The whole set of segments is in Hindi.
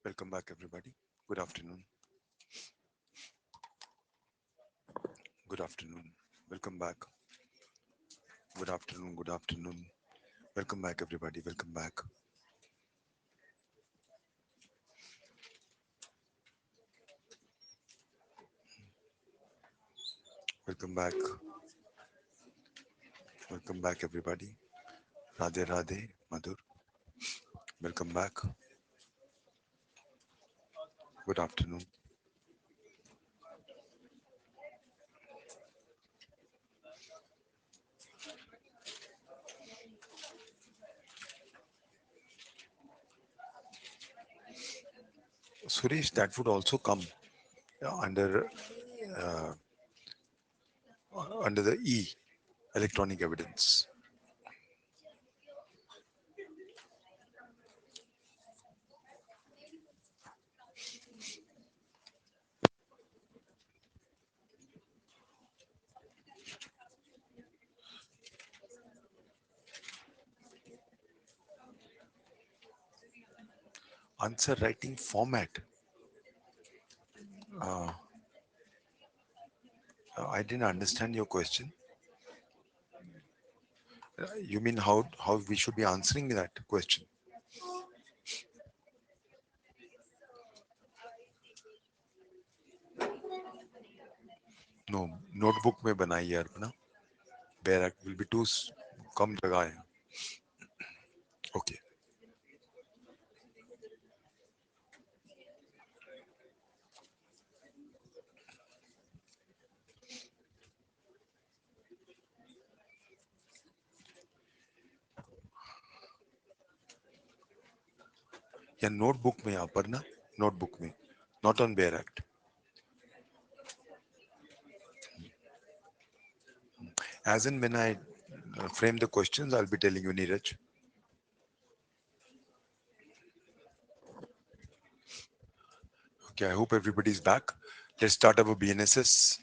Welcome back, everybody. Good afternoon. Good afternoon. Welcome back. Good afternoon. Good afternoon. Welcome back, everybody. Welcome back. Welcome back. Welcome back, everybody. Radhe Radhe, Madhur. Welcome back. Good afternoon. Suresh, that would also come under uh, under the E, electronic evidence. Answer writing format. Uh, I didn't understand your question. You mean how we should be answering that question? No, notebook में बनाइए अपना. Bare will be too कम जगह है. Okay. या notebook में यहाँ पर ना, notebook में, not on Bare Act. As in when I frame the questions, I'll be telling you, Neeraj. Okay, I hope everybody's back. Let's start our BNSS.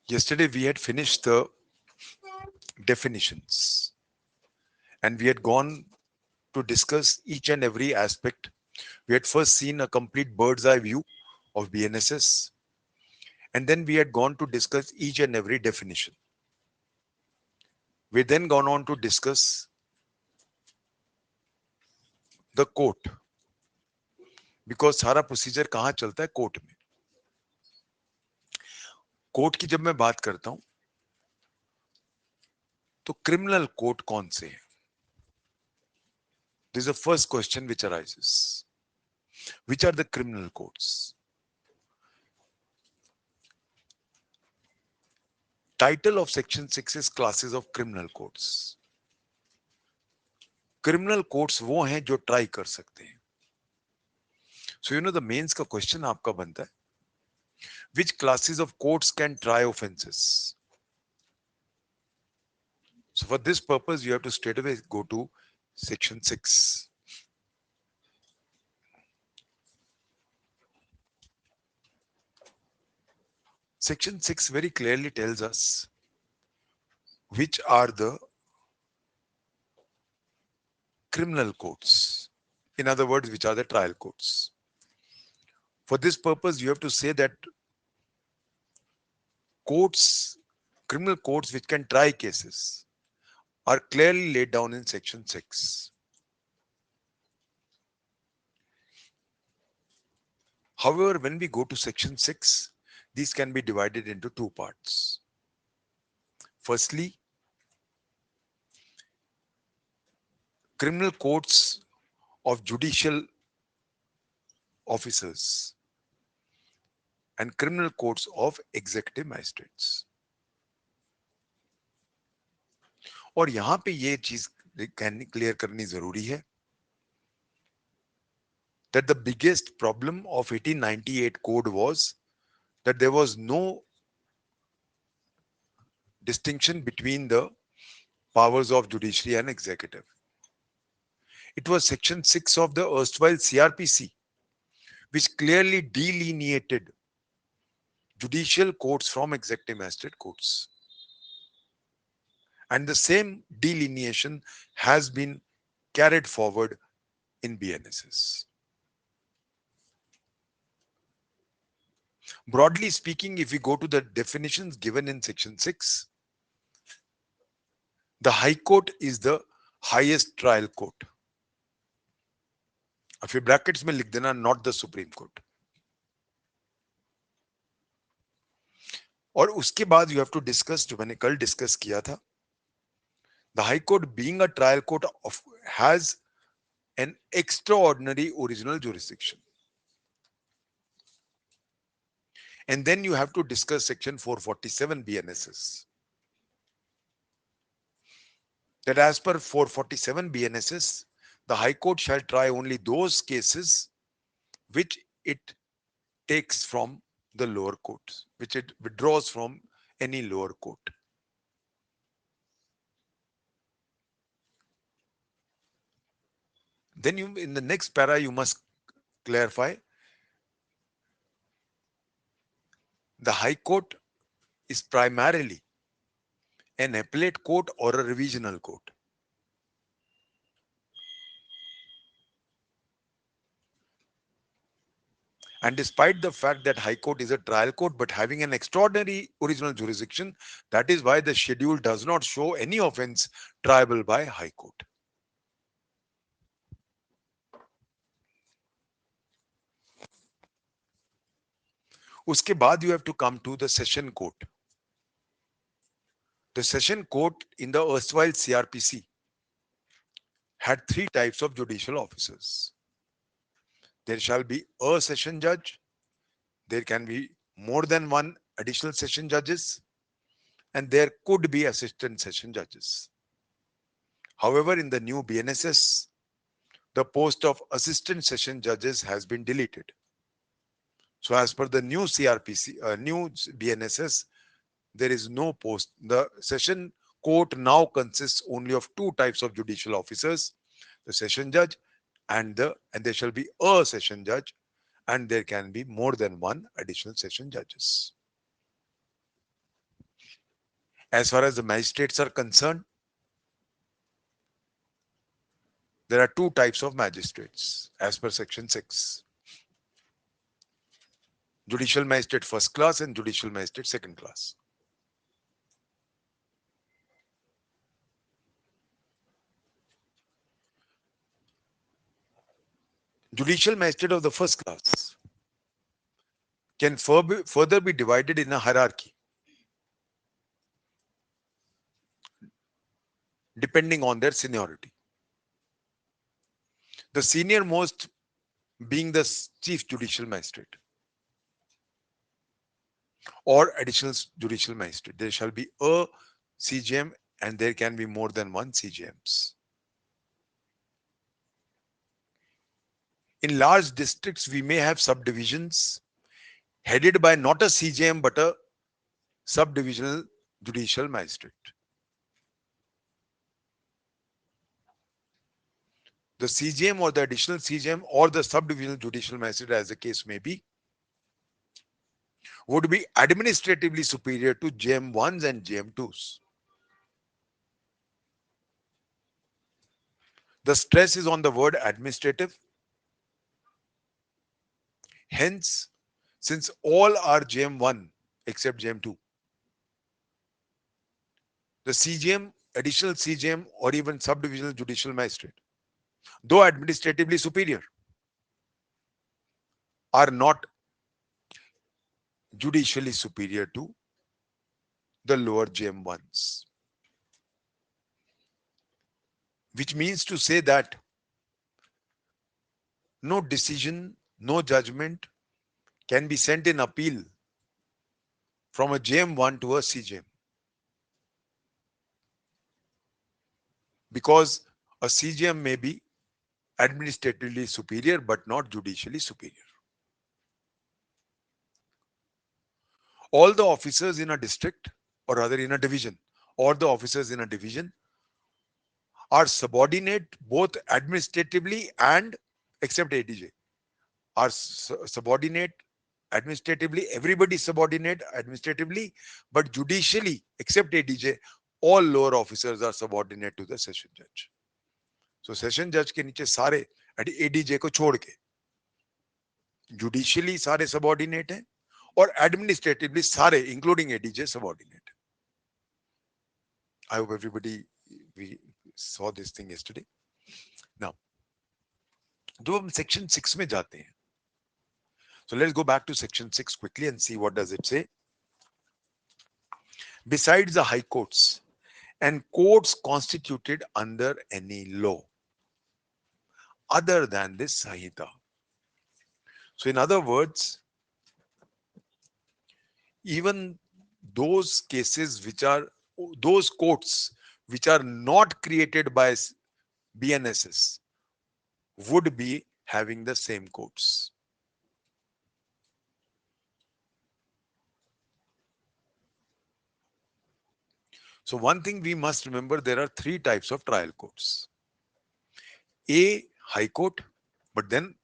Yesterday we had finished the definitions and we had gone to discuss each and every aspect. We had first seen a complete bird's eye view of BNSS, and then we had gone to discuss each and every definition. We had then gone on to discuss the court, because सारा प्रोसीजर कहाँ चलता है? कोर्ट में. कोर्ट की जब मैं बात करता हूं तो क्रिमिनल कोर्ट कौन से है? This is the first question which arises. Which are the criminal courts? Title of section 6 is classes of criminal courts. Criminal courts वो हैं जो ट्राई कर सकते हैं. So you know the mains का क्वेश्चन आपका बनता है, which classes of courts can try offenses? So for this purpose you have to straight away go to section 6. Section 6 very clearly tells us which are the criminal courts. In other words, which are the trial courts. For this purpose you have to say that courts, criminal courts which can try cases are clearly laid down in section 6. However, when we go to section 6, these can be divided into two parts. Firstly, criminal courts of judicial officers and criminal courts of executive magistrates. और यहां पे ये चीज क्लियर करनी जरूरी है that the biggest problem of 1898 code was that there was no distinction between the powers of judiciary and executive. It was section 6 of the erstwhile CRPC which clearly delineated judicial courts from executive magistrate courts. And the same delineation has been carried forward in BNSS. Broadly speaking, if we go to the definitions given in section 6, the High Court is the highest trial court. अब फिर ब्रैकेट्स में लिख देना not the Supreme Court. और उसके बाद you have to discuss, जो मैंने कल डिस्कस किया था, the High Court being a trial court has an extraordinary original jurisdiction. And then you have to discuss section 447 BNSS. That as per 447 BNSS, the High Court shall try only those cases which it takes from the lower courts, which it withdraws from any lower court. Then you, in the next para, you must clarify the High Court is primarily an appellate court or a revisional court. And despite the fact that High Court is a trial court but having an extraordinary original jurisdiction, that is why the schedule does not show any offense triable by High Court. उसके बाद you have to come to the session court. The session court in the erstwhile CRPC had three types of judicial officers. There shall be a session judge, there can be more than one additional session judges, and there could be assistant session judges. However, in the new BNSS, the post of assistant session judges has been deleted. So as per the new CRPC, new BNSS, there is no post. The session court now consists only of two types of judicial officers, the session judge and there shall be a session judge, and there can be more than one additional session judges. As far as the magistrates are concerned, there are two types of magistrates as per section 6. Judicial magistrate first class and judicial magistrate second class. Judicial magistrate of the first class can further be divided in a hierarchy depending on their seniority. The senior most being the chief judicial magistrate or additional judicial magistrate. There shall be a CJM and there can be more than one CJMs. In large districts, we may have subdivisions headed by not a CJM but a subdivisional judicial magistrate. The CJM or the additional CJM or the subdivisional judicial magistrate, as the case may be, would be administratively superior to JM1s and JM2s. The stress is on the word administrative. Hence, since all are JM1 except JM2, the CJM, additional CJM or even subdivisional judicial magistrate, though administratively superior, are not judicially superior to the lower JM1s. Which means to say that no decision, no judgment can be sent in appeal from a JM1 to a CJM. Because a CJM may be administratively superior but not judicially superior. All the officers in a district, or rather in a division, all the officers in a division are subordinate both administratively and, except ADJ, are subordinate administratively. Everybody is subordinate administratively, but judicially, except ADJ, all lower officers are subordinate to the session judge. So session judge के नीचे सारे ADJ को छोड़ के judicially सारे subordinate हैं और administratively सारे including ADJ subordinate. I hope everybody we saw this thing yesterday. Now, जब हम section 6 में जाते हैं, so let's go back to section 6 quickly and see what does it say. Besides the high courts and courts constituted under any law other than this Samhita. So in other words, even those cases which are, those courts which are not created by BNSS would be having the same courts. So one thing we must remember, there are three types of trial courts. A, High Court, but then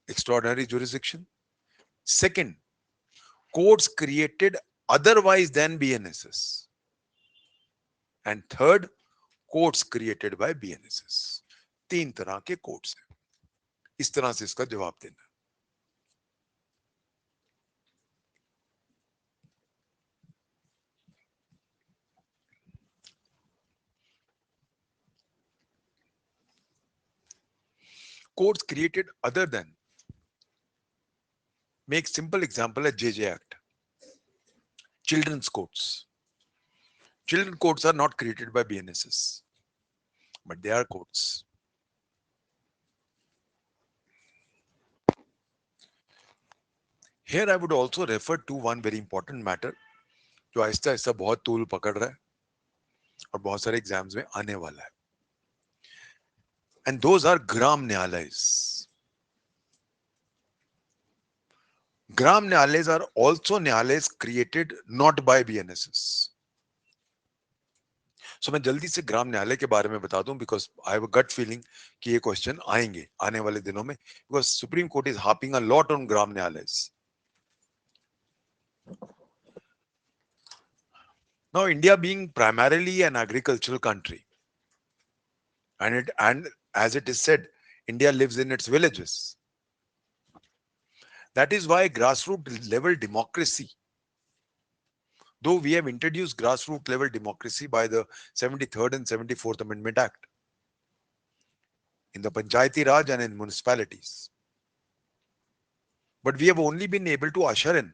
extraordinary jurisdiction. Second, courts created otherwise than BNSS. And third, courts created by BNSS. तीन तरह के कोर्ट्स हैं. इस तरह से इसका जवाब देना. courts created other than, make simple example at JJ Act, children's courts. Children courts are not created by BNSS, but they are courts. Here I would also refer to one very important matter जो आहिस्ता आहिस्ता बहुत तूल पकड़ रहा है और बहुत सारे एग्जाम्स में आने वाला है, and those are gram न्यायालयs. Gram न्यायालयs are also न्यायालयs created not by BNSS. So मैं जल्दी से ग्राम न्यायालय के बारे में बता दूं because I have a gut feeling कि ये क्वेश्चन आएंगे आने वाले दिनों में, because Supreme Court is harping a lot on gram न्यायालयs. Now India being primarily an agricultural country, and as it is said, India lives in its villages. That is why grassroots level democracy, though we have introduced grassroots level democracy by the 73rd and 74th Amendment Act in the Panchayati Raj and in municipalities, but we have only been able to usher in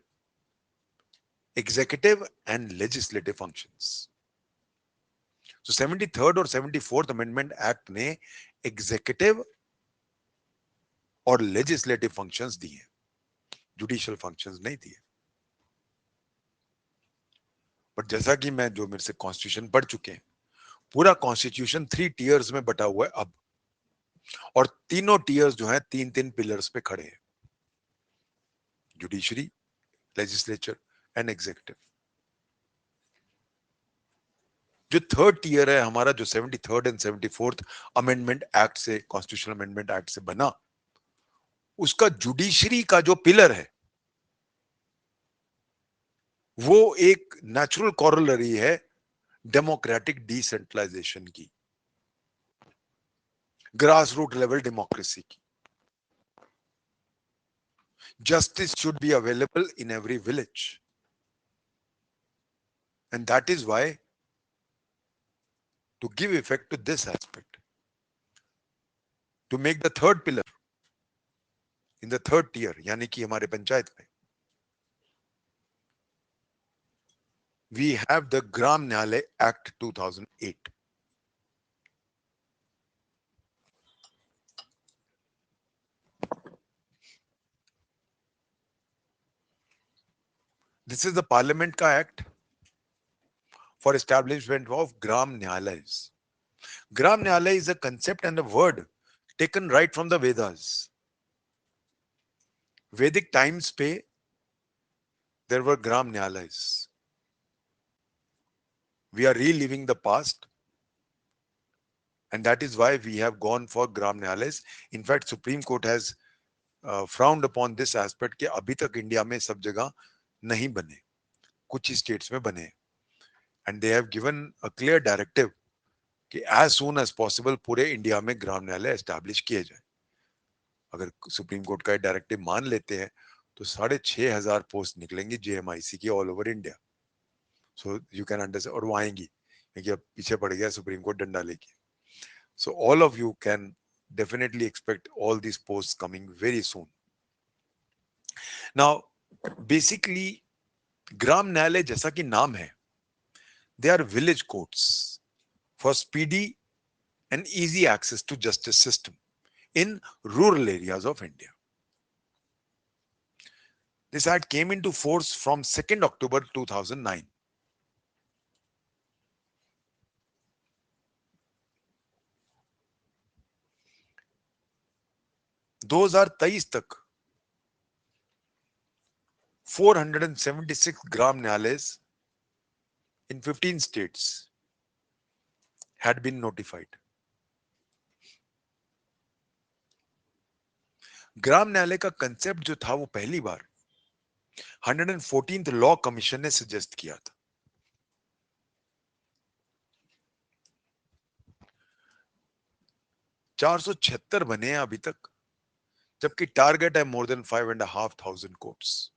executive and legislative functions. So 73rd और 74th Amendment Act ने executive और legislative functions दिए, judicial functions नहीं दिए. बट जैसा कि मैं जो मेरे से कॉन्स्टिट्यूशन पढ़ चुके हैं, पूरा कॉन्स्टिट्यूशन 3 टीयर्स में बटा हुआ है अब, और तीनों टीयर्स जो हैं 3-3 पिलर्स पे खड़े हैं, जुडिशरी, लेजिस्लेचर एंड एग्जीक्यूटिव. जो थर्ड टीयर है हमारा, जो 73rd and 74th amendment act से, कॉन्स्टिट्यूशनल अमेंडमेंट एक्ट से बना, उसका जुडिशरी का जो पिलर है वो एक नेचुरल कॉरोलरी है डेमोक्रेटिक डिसेंट्रलाइजेशन की, ग्रास रूट लेवल डेमोक्रेसी की. Justice should be available in every village, and that is why, to give effect to this aspect, to make the third pillar in the third tier, यानी कि हमारे पंचायत में, we have the Gram Nyalay Act 2008. This is the Parliament ka act for establishment of Gram Nyalayas. Gram Nyalay is a concept and a word taken right from the Vedas. Vedic times pe there were Gram Nyalayas. We are reliving the past, and that is why we have gone for Gram Nyalayas. In fact, Supreme Court has frowned upon this aspect कि अभी तक इंडिया में सब जगह नहीं बने, कुछ ही स्टेट्स में बने, and they have given a clear directive कि as soon as possible पूरे इंडिया में ग्राम न्यायालय एस्टैब्लिश किए जाए. अगर सुप्रीम कोर्ट का डायरेक्टिव मान लेते हैं तो 6,500 पोस्ट निकलेंगी जेएमआईसी की all over India. So you can understand, और वो आएंगी क्योंकि अब पीछे पड़ गया सुप्रीम कोर्ट डंडा लेके. So all of you can definitely expect all these posts coming very soon. Now, basically, ग्राम न्यायालय जैसा कि नाम है, they are village courts for speedy and easy access to justice system in rural areas of India. This act came into force from 2nd October 2009. Those are 23 तक 476 gram nyayalayas in 15 states had been notified. ग्राम न्यायालय का कंसेप्ट जो था वो पहली बार 114th लॉ कमीशन ने सजेस्ट किया था. चार सौ छिहत्तर बने हैं अभी तक, जबकि टारगेट है more than 5,500 courts.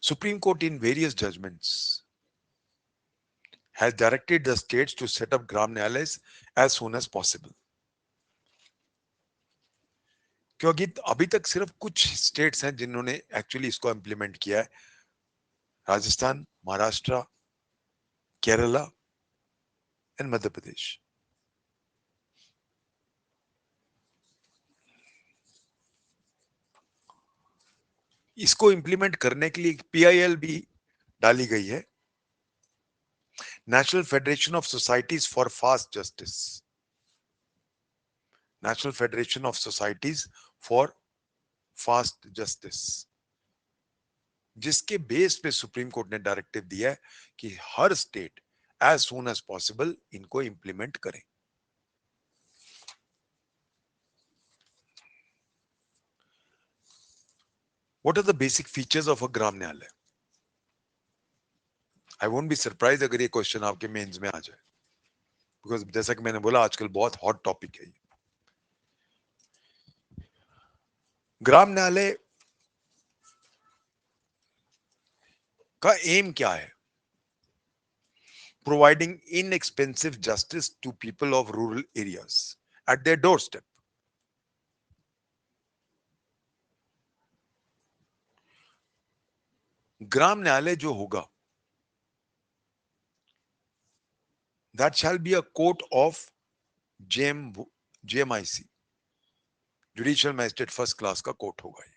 Supreme Court in various judgments has directed the states to set up Gram Nyayalayas as soon as possible. क्योंकि अभी तक सिर्फ कुछ स्टेट्स हैं जिन्होंने एक्चुअली इसको इंप्लीमेंट किया है, राजस्थान, महाराष्ट्र, केरला एंड मध्य प्रदेश। इसको इंप्लीमेंट करने के लिए पीआईएल भी डाली गई है, National Federation of Societies for Fast Justice, National Federation of Societies for Fast Justice, जिसके बेस पे सुप्रीम कोर्ट ने डायरेक्टिव दिया है कि हर state as soon as possible इनको इंप्लीमेंट करें। What are the basic features of a Gram Nyayalaya? I won't be surprise अगर ये क्वेश्चन आपके मेंस में आ जाए, बिकॉज जैसा कि मैंने बोला आजकल बहुत हॉट टॉपिक है ये। ग्राम न्यायालय का एम क्या है? Providing inexpensive justice to people of rural areas at their doorstep. Gram Nyayalaya जो होगा, that shall be a court of JMIC, judicial magistrate first class का कोर्ट होगा ये।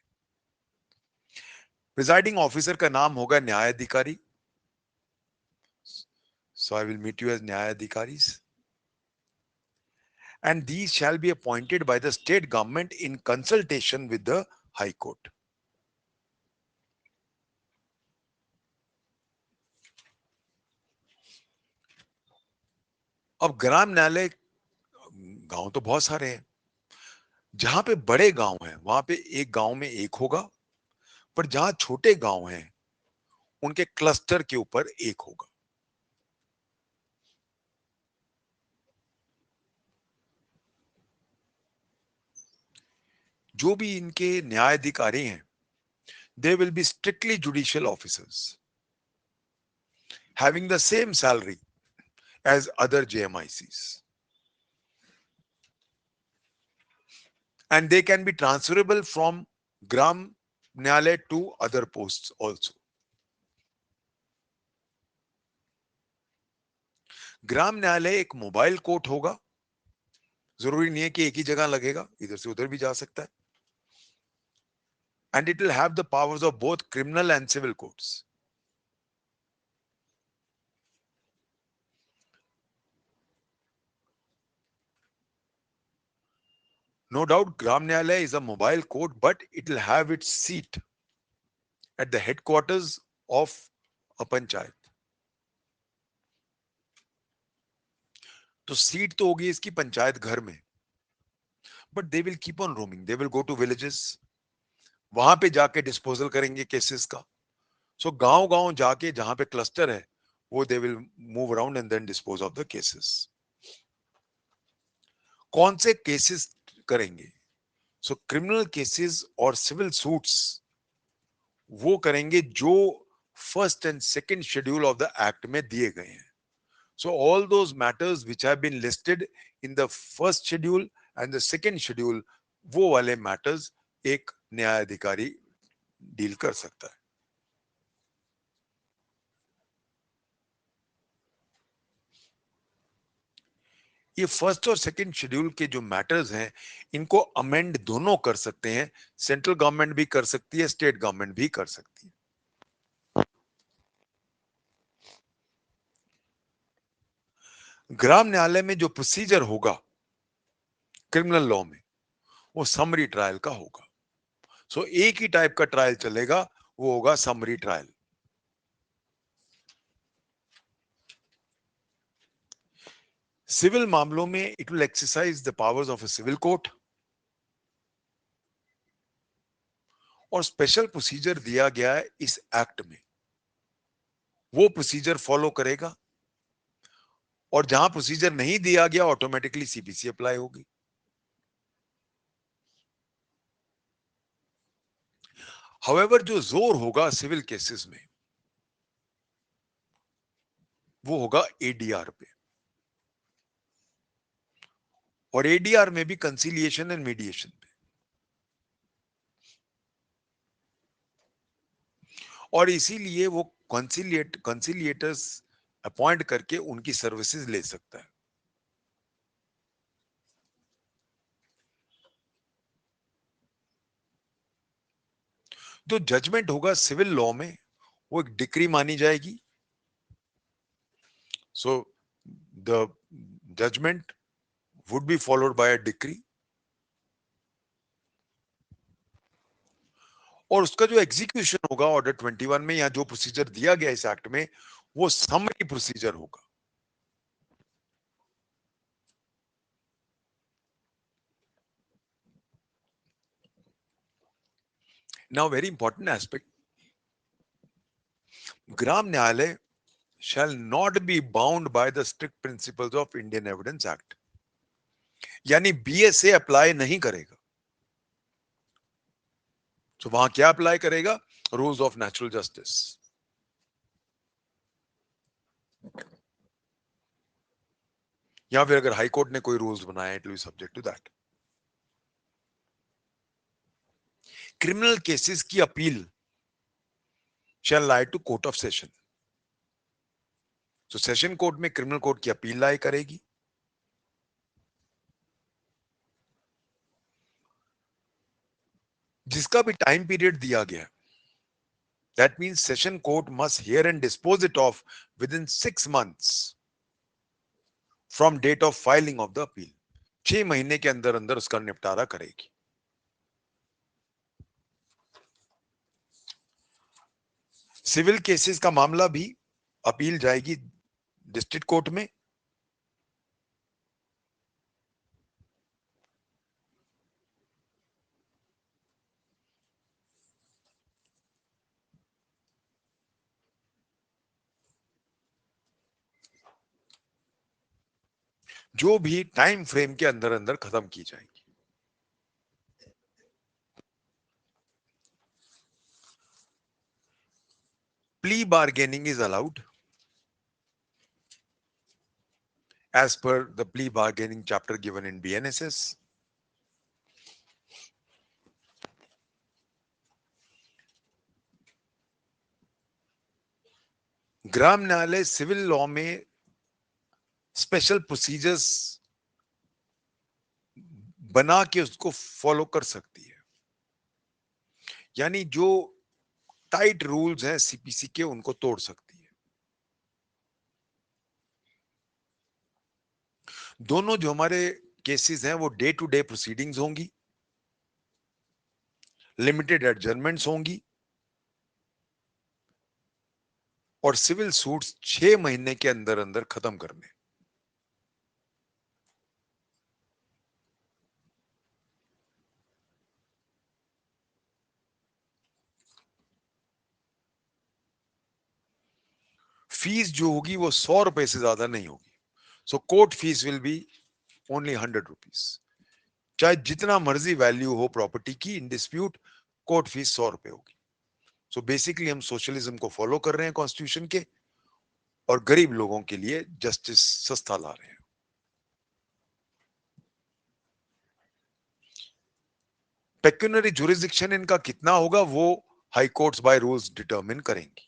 प्रिजाइडिंग ऑफिसर का नाम होगा न्यायाधिकारी, so I will meet you as न्यायाधिकारीज, and these shall be appointed by the state government in consultation with the high court. अब ग्राम न्यायालय गांव तो बहुत सारे हैं, जहां पे बड़े गांव हैं वहां पे एक गांव में एक होगा, पर जहां छोटे गांव हैं उनके क्लस्टर के ऊपर एक होगा। जो भी इनके न्यायाधिकारी हैं, they will be strictly judicial officers having the same salary as other JMICs, and they can be transferable from Gram Nyalay to other posts also. ग्राम न्यायालय एक मोबाइल कोर्ट होगा, जरूरी नहीं है कि एक ही जगह लगेगा, इधर से उधर भी जा सकता है, and it will have the powers of both criminal and civil courts. No doubt Gram Nyalay is a mobile court, but it will have its seat at the headquarters of a panchayat. तो सीट तो होगी इसकी पंचायत घर में, but they will keep on roaming, they will go to villages, वहां पे जाके डिस्पोजल करेंगे केसेस का। सो गांव गांव जाके जहां पे क्लस्टर है वो they will move around and then dispose of the cases. कौन से केसेस करेंगे? सो क्रिमिनल केसेस और सिविल सूट्स वो करेंगे जो first and second schedule of the act में दिए गए हैं। So all those matters which have been listed in the first schedule and the second schedule, वो वाले matters एक न्यायाधिकारी डील कर सकता है। ये फर्स्ट और सेकंड शेड्यूल के जो मैटर्स हैं इनको अमेंड दोनों कर सकते हैं, सेंट्रल गवर्नमेंट भी कर सकती है, स्टेट गवर्नमेंट भी कर सकती है। ग्राम न्यायालय में जो प्रोसीजर होगा क्रिमिनल लॉ में वो समरी ट्रायल का होगा। सो एक ही टाइप का ट्रायल चलेगा, वो होगा समरी ट्रायल। सिविल मामलों में it will exercise the powers of a civil court, और स्पेशल प्रोसीजर दिया गया है इस एक्ट में, वो प्रोसीजर फॉलो करेगा, और जहां प्रोसीजर नहीं दिया गया ऑटोमेटिकली सीपीसी अप्लाई होगी। हाउएवर जो जोर होगा सिविल केसेस में वो होगा एडीआर पे, और एडीआर में भी कंसिलिएशन एंड मीडिएशन पे। और इसीलिए वो कंसिलिएटर्स अपॉइंट करके उनकी सर्विसेज ले सकता है। जो जजमेंट होगा सिविल लॉ में, वो एक डिक्री मानी जाएगी। So the judgement would be followed by a decree, और उसका जो एग्जीक्यूशन होगा ऑर्डर 21 में, या जो प्रोसीजर दिया गया इस एक्ट में, वो समरी प्रोसीजर होगा। नाउ वेरी इंपॉर्टेंट एस्पेक्ट, ग्राम न्यायालय shall not be bound by the strict principles of Indian Evidence Act, यानी बीएसए अप्लाई नहीं करेगा। तो वहां क्या अप्लाई करेगा? Rules of natural justice. या फिर अगर हाई कोर्ट ने कोई रूल्स बनाया, it will be subject to that. Criminal cases की appeal shall lie to court of session. तो सेशन कोर्ट में क्रिमिनल कोर्ट की अपील लाई करेगी। जिसका भी टाइम पीरियड दिया गया, that means session court must hear and dispose it of with in 6 months from date of filing of the appeal. 6 महीने के अंदर अंदर उसका निपटारा करेगी। सिविल केसेस का मामला भी अपील जाएगी डिस्ट्रिक्ट कोर्ट में। जो भी टाइम फ्रेम के अंदर अंदर खत्म की जाएगी। Plea bargaining is allowed as per the plea bargaining chapter given in BNSS. ग्राम न्यायालय सिविल लॉ में स्पेशल प्रोसीजर्स बना के उसको फॉलो कर सकती है। यानी जो टाइट रूल्स हैं सीपीसी के, उनको तोड़ सकती है। दोनों जो हमारे केसेस हैं वो डे टू डे प्रोसीडिंग्स होंगी, लिमिटेड एडजर्नमेंट्स होंगी, और सिविल सूट्स 6 महीने के अंदर अंदर खत्म करने। फीस जो होगी वो 100 रुपए से ज्यादा नहीं होगी। So court fees will be only 100 rupees. चाहे जितना मर्जी वैल्यू हो प्रॉपर्टी की इन डिस्प्यूट, कोर्ट फीस 100 रुपए होगी। सो बेसिकली हम सोशलिज्म को फॉलो कर रहे हैं कॉन्स्टिट्यूशन के, और गरीब लोगों के लिए जस्टिस सस्ता ला रहे हैं। पेक्यूनरी जुरिस्डिक्शन इनका कितना होगा वो high courts by rules determine करेंगी।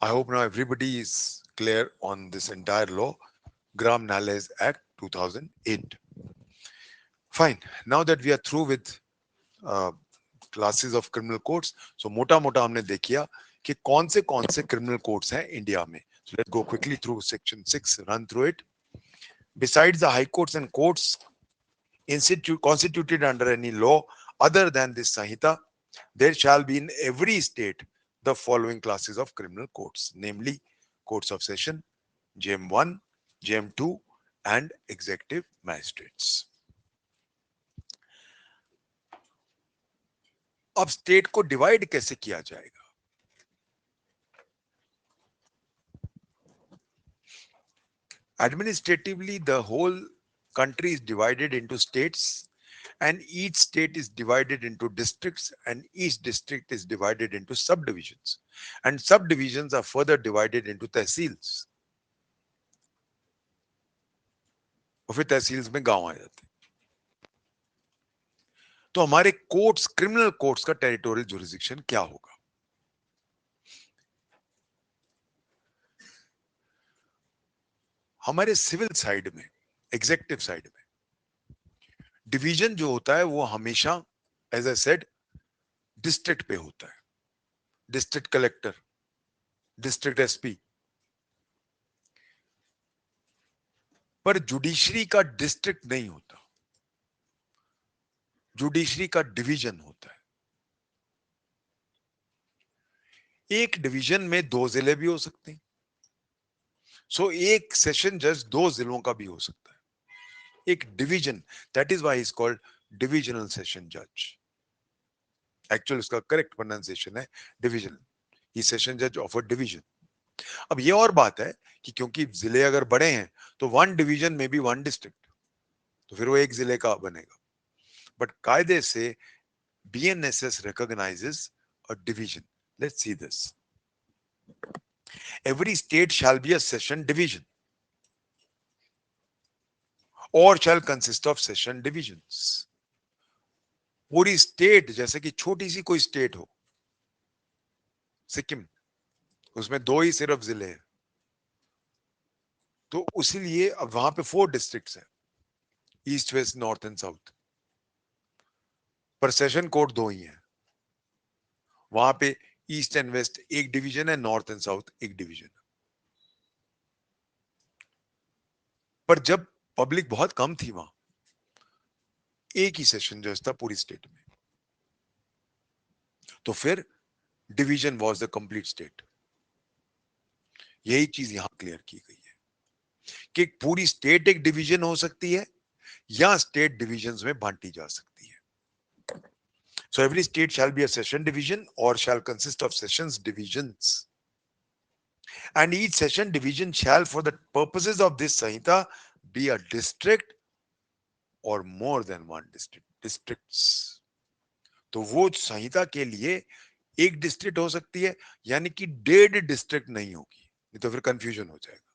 I hope now everybody is clear on this entire law, Gram Nalez Act 2008. Fine. Now that we are through with classes of criminal courts, so मोटा मोटा हमने देखिया कि कौन से criminal courts हैं इंडिया में. So let's go quickly through section 6, run through it. Besides the high courts and courts constituted under any law other than this Sanhita, there shall be in every state the following classes of criminal courts, namely courts of session, JM1, JM2, and executive magistrates. अब स्टेट को डिवाइड कैसे किया जाएगा? Administratively, the whole country is divided into states, and each state is divided into districts, and each district is divided into subdivisions, and subdivisions are further divided into tehsils, और फिर तहसील्स में गांव आ जाते हैं। तो हमारे कोर्ट्स, क्रिमिनल कोर्ट्स का टेरिटोरियल जुरिसडिक्शन क्या होगा? हमारे सिविल साइड में, एग्जेक्टिव साइड में डिवीजन जो होता है वो हमेशा, एज आई सेड, डिस्ट्रिक्ट पे होता है। District collector, district SP. पर जुडिशरी का डिस्ट्रिक्ट नहीं होता, जुडिशरी का डिवीजन होता है। एक डिवीजन में 2 जिले भी हो सकते हैं। सो एक सेशन जज 2 जिलों का भी हो सकता है। एक division, that is why is called divisional session जज। एक्चुअल इसका करेक्ट प्रोनाउंसिएशन है डिवीजन। ही सेशन जज ऑफ अ डिवीजन। अब ये और बात है कि क्योंकि जिले अगर बड़े हैं तो 1 डिवीजन में भी 1 डिस्ट्रिक्ट, तो फिर वो एक जिले का बनेगा। बट कायदे से BNSS recognizes a division. Let's see this. Every state shall be a session division or shall consist of session divisions. पूरी स्टेट, जैसे कि छोटी सी कोई स्टेट हो, सिक्किम, उसमें 2 ही सिर्फ जिले हैं, तो उसीलिए अब वहां पे 4 डिस्ट्रिक्ट्स हैं, east, west, north and south, पर सेशन कोर्ट 2 ही है। वहां पे ईस्ट एंड वेस्ट एक डिवीजन है, नॉर्थ एंड साउथ एक डिवीजन है। पर जब पब्लिक बहुत कम थी वहां, एक ही सेशन जज था पूरी स्टेट में, तो फिर division was the complete state. यही चीज यहां क्लियर की गई है कि पूरी स्टेट एक डिवीजन हो सकती है या स्टेट डिविजन्स में बांटी जा सकती है। So every state shall be a session division or shall consist of sessions divisions, and each session division shall for the purposes of this Samhita be a district or more than 1 districts. तो वो संहिता के लिए एक डिस्ट्रिक्ट हो सकती है, यानी कि 1.5 डिस्ट्रिक्ट नहीं होगी, नहीं तो फिर कंफ्यूजन हो जाएगा।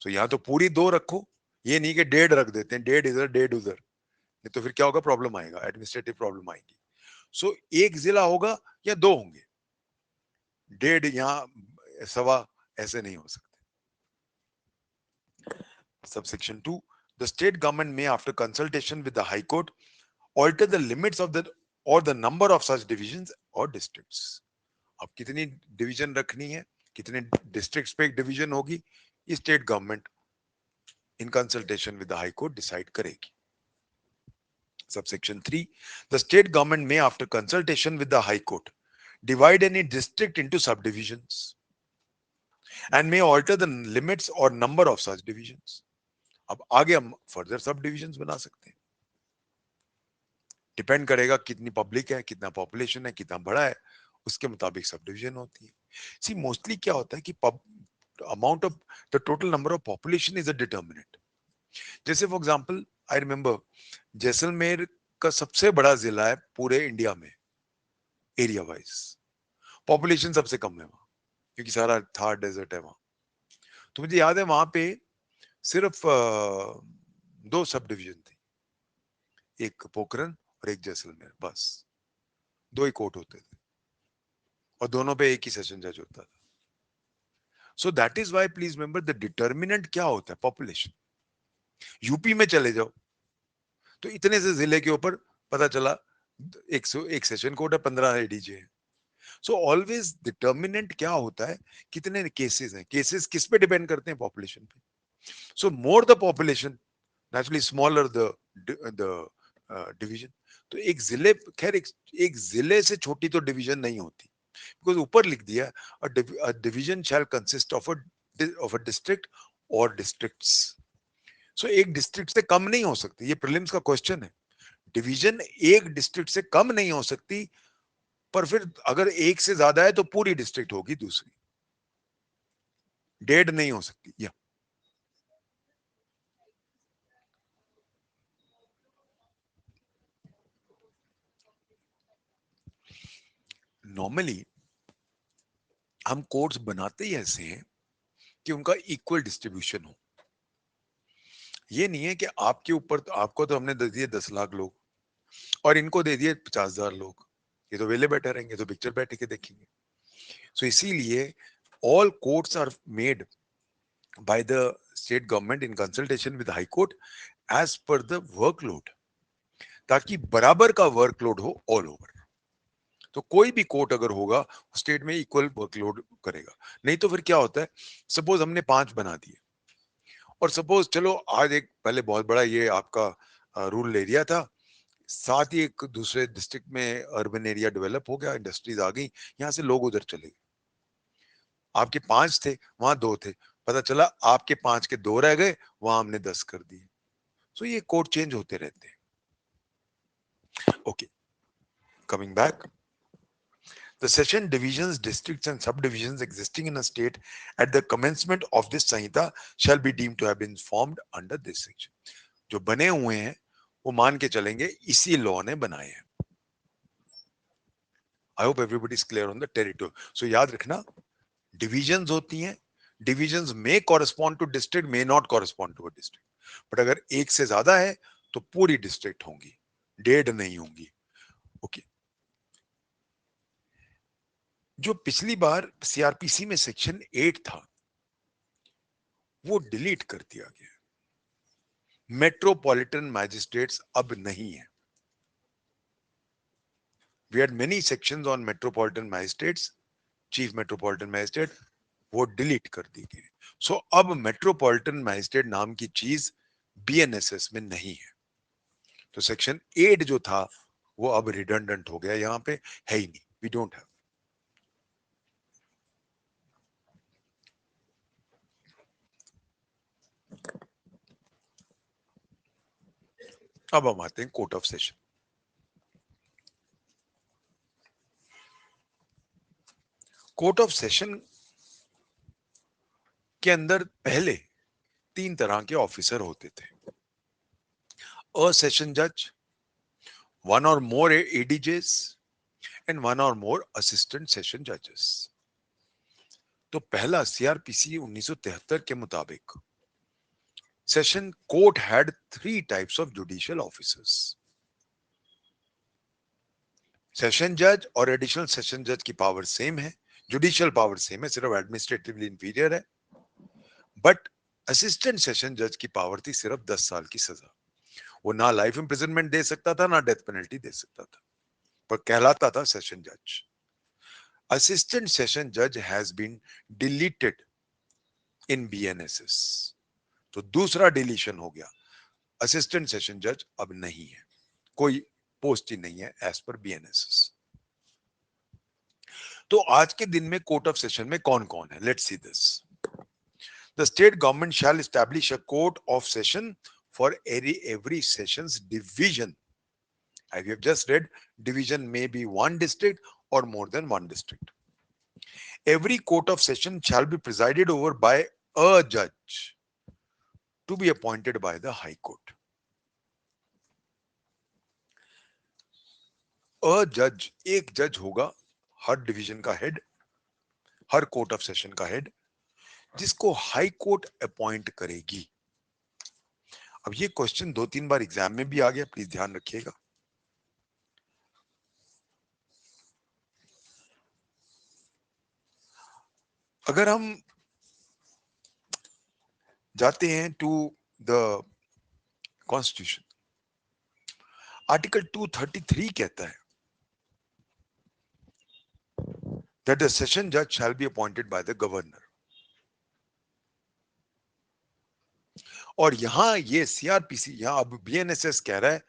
तो यहां तो पूरी 2 रखो, ये नहीं कि 1.5 रख देते हैं, 1.5 इधर 1.5 उधर, नहीं तो फिर क्या होगा, प्रॉब्लम आएगा, एडमिनिस्ट्रेटिव प्रॉब्लम आएगी। सो एक जिला होगा या 2 होंगे, 1.5 यहां, सवा, ऐसे नहीं हो सकते। Subsection 2, the state government may, after consultation with the High Court, alter the limits of the or the number of such divisions or districts. अब कितनी डिवीजन रखनी है, कितने डिस्ट्रिक्ट्स पे एक डिवीजन होगी, ये state government in consultation with the High court decide करेगी। Subsection 3, the state government may, after consultation with the High Court, divide any district into subdivisions and may alter the limits or number of such divisions. अब आगे हम फर्दर सब डिविजन्स बना सकते हैं, डिपेंड करेगा कितनी पब्लिक है, कितना पॉपुलेशन है, कितना बड़ा है, उसके मुताबिक सब डिविजन होती है। सी मोस्टली क्या होता है कि amount of the total number of population is a determinant. जैसे for example, I remember Jaisalmer का सबसे बड़ा जिला है पूरे इंडिया में, एरिया वाइज पॉपुलेशन सबसे कम है वहां, क्योंकि सारा थार डेजर्ट है वहां। तो मुझे याद है वहां पे सिर्फ 2 सब डिवीजन थी, एक पोखरन और एक जैसलमेर, बस 2 ही कोर्ट होते थे और दोनों पे एक ही सेशन जज होता था। सो that is why please remember the determinant क्या होता है, पॉपुलेशन। यूपी में चले जाओ तो इतने से जिले के ऊपर पता चला एक सेशन कोर्ट है, 15 एडीजे है। सो ऑलवेज डिटर्मिनेंट क्या होता है, कितने केसेस हैं, केसेस किस पे डिपेंड करते हैं, पॉपुलेशन पे। So more the population, naturally smaller the division. तो एक जिले, खैर एक जिले से छोटी तो डिवीजन नहीं होती, बिकॉज ऊपर लिख दिया division shell consist of a district और डिस्ट्रिक्ट्स। सो एक डिस्ट्रिक्ट से कम नहीं हो सकती, ये प्रीलिम्स का क्वेश्चन है। डिवीजन एक डिस्ट्रिक्ट से कम नहीं हो सकती, पर फिर अगर एक से ज्यादा है तो पूरी डिस्ट्रिक्ट होगी दूसरी, 1.5 नहीं हो सकती। या नॉर्मली हम कोर्ट्स बनाते ही ऐसे हैं कि उनका इक्वल डिस्ट्रीब्यूशन हो। ये नहीं है कि आपके ऊपर, आपको तो हमने दे दिए 10 लाख लोग और इनको दे दिए 50,000 लोग, ये तो वेले बैठे रहेंगे, तो पिक्चर बैठ के देखेंगे। सो इसीलिए all courts are made by the state government in consultation with high court as per the workload, ताकि बराबर का वर्कलोड हो ऑल ओवर। तो कोई भी कोर्ट अगर होगा स्टेट में इक्वल वर्कलोड करेगा। नहीं तो फिर क्या होता है, सपोज हमने 5 बना दिए और सपोज चलो आज एक पहले बहुत बड़ा ये आपका रूरल एरिया था, साथ ही एक दूसरे डिस्ट्रिक्ट में अर्बन एरिया डेवलप हो गया, इंडस्ट्रीज आ गई, यहाँ से लोग उधर चले गए। आपके 5 थे, वहां 2 थे, पता चला आपके 5 के 2 रह गए, वहां हमने 10 कर दिए। सो ये कोड चेंज होते रहते हैं। Okay, coming back, the session divisions, districts and subdivisions existing in a state at the commencement of this Samhita shall be deemed to have been formed under this section। जो बने हुए हैं वो मान के चलेंगे इसी लॉ ने बनाए हैं। I hope everybody is clear on the territory. So याद रखना, डिविजन्स होती हैं, divisions may correspond to district, may not correspond to a district, but अगर एक से ज्यादा है तो पूरी डिस्ट्रिक्ट होंगी, डेढ़ नहीं होंगी। ओके, जो पिछली बार सीआरपीसी में सेक्शन 8 था वो डिलीट कर दिया गया। मेट्रोपॉलिटन मैजिस्ट्रेट्स अब नहीं है। We had many sections on metropolitan magistrates, chief metropolitan magistrate, वो डिलीट कर दी गई। सो अब मेट्रोपॉलिटन मैजिस्ट्रेट नाम की चीज बीएनएसएस में नहीं है। तो सेक्शन 8 जो था वो अब रिडंडेंट हो गया, यहां पे है ही नहीं, वी डोंट हैव। अब हम आते हैं court of session. Court of session के अंदर पहले 3 तरह के ऑफिसर होते थे, अ सेशन जज, वन और मोर एडीजेस एंड वन और मोर असिस्टेंट सेशन जजेस। तो पहला सीआरपीसी 1973 के मुताबिक session court had 3 types of judicial officers. Session जज और एडिशनल सेशन जज की पावर सेम है, जुडिशियल पावर सेम है, सिर्फ एडमिनिस्ट्रेटिवली इंफीरियर है। बट असिस्टेंट सेशन जज की पावर थी सिर्फ 10 साल की सजा। वो ना लाइफ इंप्रिजनमेंट दे सकता था ना डेथ पेनल्टी दे सकता था, पर कहलाता था सेशन जज। असिस्टेंट सेशन जज has been deleted in BNSS. तो दूसरा डिलीशन हो गया, असिस्टेंट सेशन जज अब नहीं है, कोई पोस्ट ही नहीं है एज पर बीएनएसएस। तो आज के दिन में कोर्ट ऑफ सेशन में कौन कौन है, let's see this. The state government shell establish a court of session for every sessions division. As we have just read, division may be one district or more than one district. Every court of session shall be presided over by a judge to be appointed by the High Court. A judge, एक जज होगा हर डिवीजन का head, her court of session का हेड, जिसको हाई कोर्ट अपॉइंट करेगी। अब ये क्वेश्चन 2-3 बार एग्जाम में भी आ गया, प्लीज ध्यान रखिएगा। अगर हम जाते हैं टू द कॉन्स्टिट्यूशन, आर्टिकल 233 कहता है that the session judge shall be appointed by the governor. और यहां ये सीआरपीसी, यहां अब बीएनएसएस कह रहा है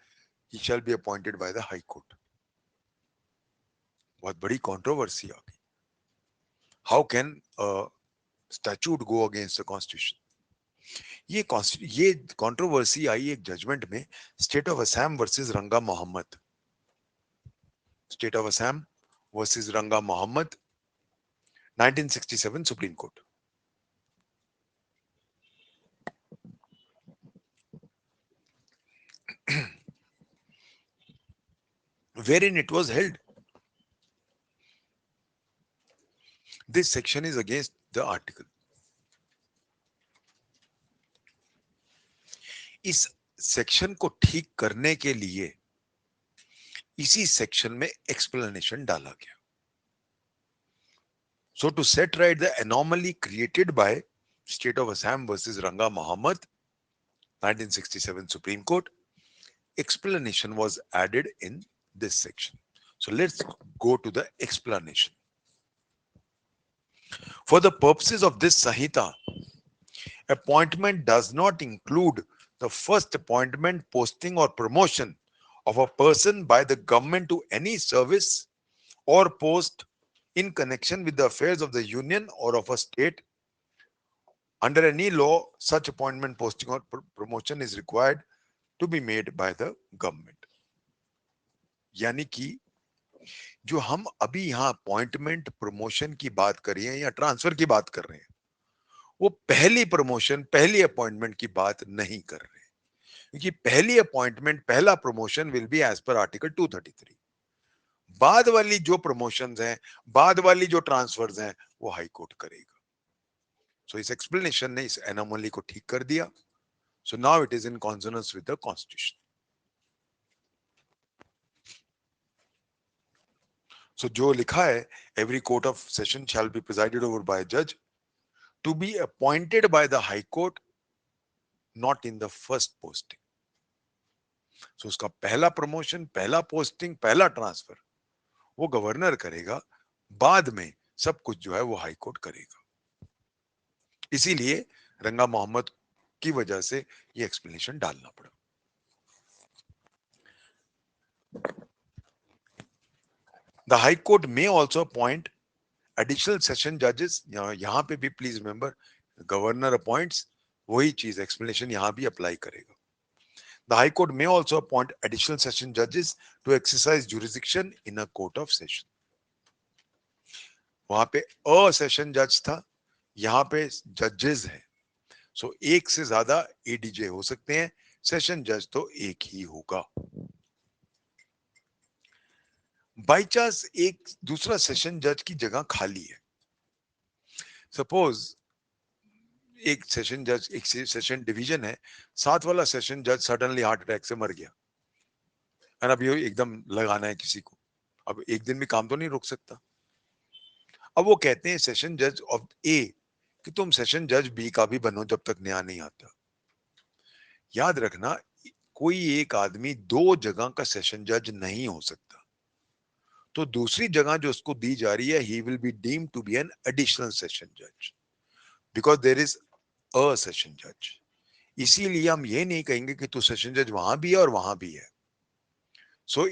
he shall be appointed by the high court. बहुत बड़ी कंट्रोवर्सी आ गई। How can statute go against the constitution? ये कंट्रोवर्सी आई एक जजमेंट में, State of Assam versus Ranga Mohammad. State of Assam versus Ranga Mohammad, 1967 Supreme Court. wherein it was held This section is against the article. इस सेक्शन को ठीक करने के लिए इसी सेक्शन में एक्सप्लेनेशन डाला गया. So to set right the anomaly created by State of Assam versus Ranga Mohammed, 1967 Supreme Court, explanation was added in this section. So let's go to the explanation. For the purposes of this Samhita, appointment does not include the first appointment, posting or promotion of a person by the government to any service or post in connection with the affairs of the union or of a state. Under any law, such appointment, posting or promotion is required to be made by the government. यानी कि जो हम अभी यहाँ अपॉइंटमेंट प्रमोशन की बात कर रहे हैं या ट्रांसफर की बात कर रहे हैं, वो पहली प्रमोशन पहली अपॉइंटमेंट की बात नहीं कर रहे हैं, क्योंकि पहली अपॉइंटमेंट पहला promotion will be as per article 233. बाद वाली जो प्रमोशंस हैं, बाद वाली जो ट्रांसफर्स हैं, वो हाई कोर्ट करेगा. सो इस एक्सप्लेनेशन ने इस एनोमली को ठीक कर दिया. So now it is in consonance with the constitution. So जो लिखा है, every court of session shall be presided over by जज to be appointed by the High Court, not in the first posting. So उसका पहला प्रमोशन, पहला पोस्टिंग, पहला ट्रांसफर वो गवर्नर करेगा, बाद में सब कुछ जो है वो हाई कोर्ट करेगा. इसीलिए रंगा मोहम्मद की वजह से ये एक्सप्लेनेशन डालना पड़ा. The High Court may also appoint additional session judges. यहाँ पे भी प्लीज रिमेंबर, गवर्नर अपॉइंट्स, वही चीज एक्सप्लेनेशन यहाँ भी अप्लाई करेगा. The High Court may also appoint additional session judges to exercise jurisdiction in a court of session. वहां पे अ सेशन जज था, यहाँ पे जजेस है. सो एक से ज्यादा एडीजे हो सकते हैं, सेशन जज तो एक ही होगा. बाई चांस एक दूसरा सेशन जज की जगह खाली है, सपोज एक सेशन जज, एक सेशन डिवीजन है, साथ वाला सेशन जज सडनली हार्ट अटैक से मर गया, और अब ये एकदम लगाना है किसी को, अब एक दिन भी काम तो नहीं रुक सकता. अब वो कहते हैं सेशन जज ऑफ ए कि तुम सेशन जज बी का भी बनो जब तक न्याय नहीं आता. याद रखना, कोई एक आदमी दो जगह का सेशन जज नहीं हो सकता, तो दूसरी जगह जो उसको दी जा रही है, he will be deemed to be N additional session जज because there is a session जज. इसीलिए हम ये नहीं कहेंगे कि तू सेशन जज वहां भी है और वहां भी है. सो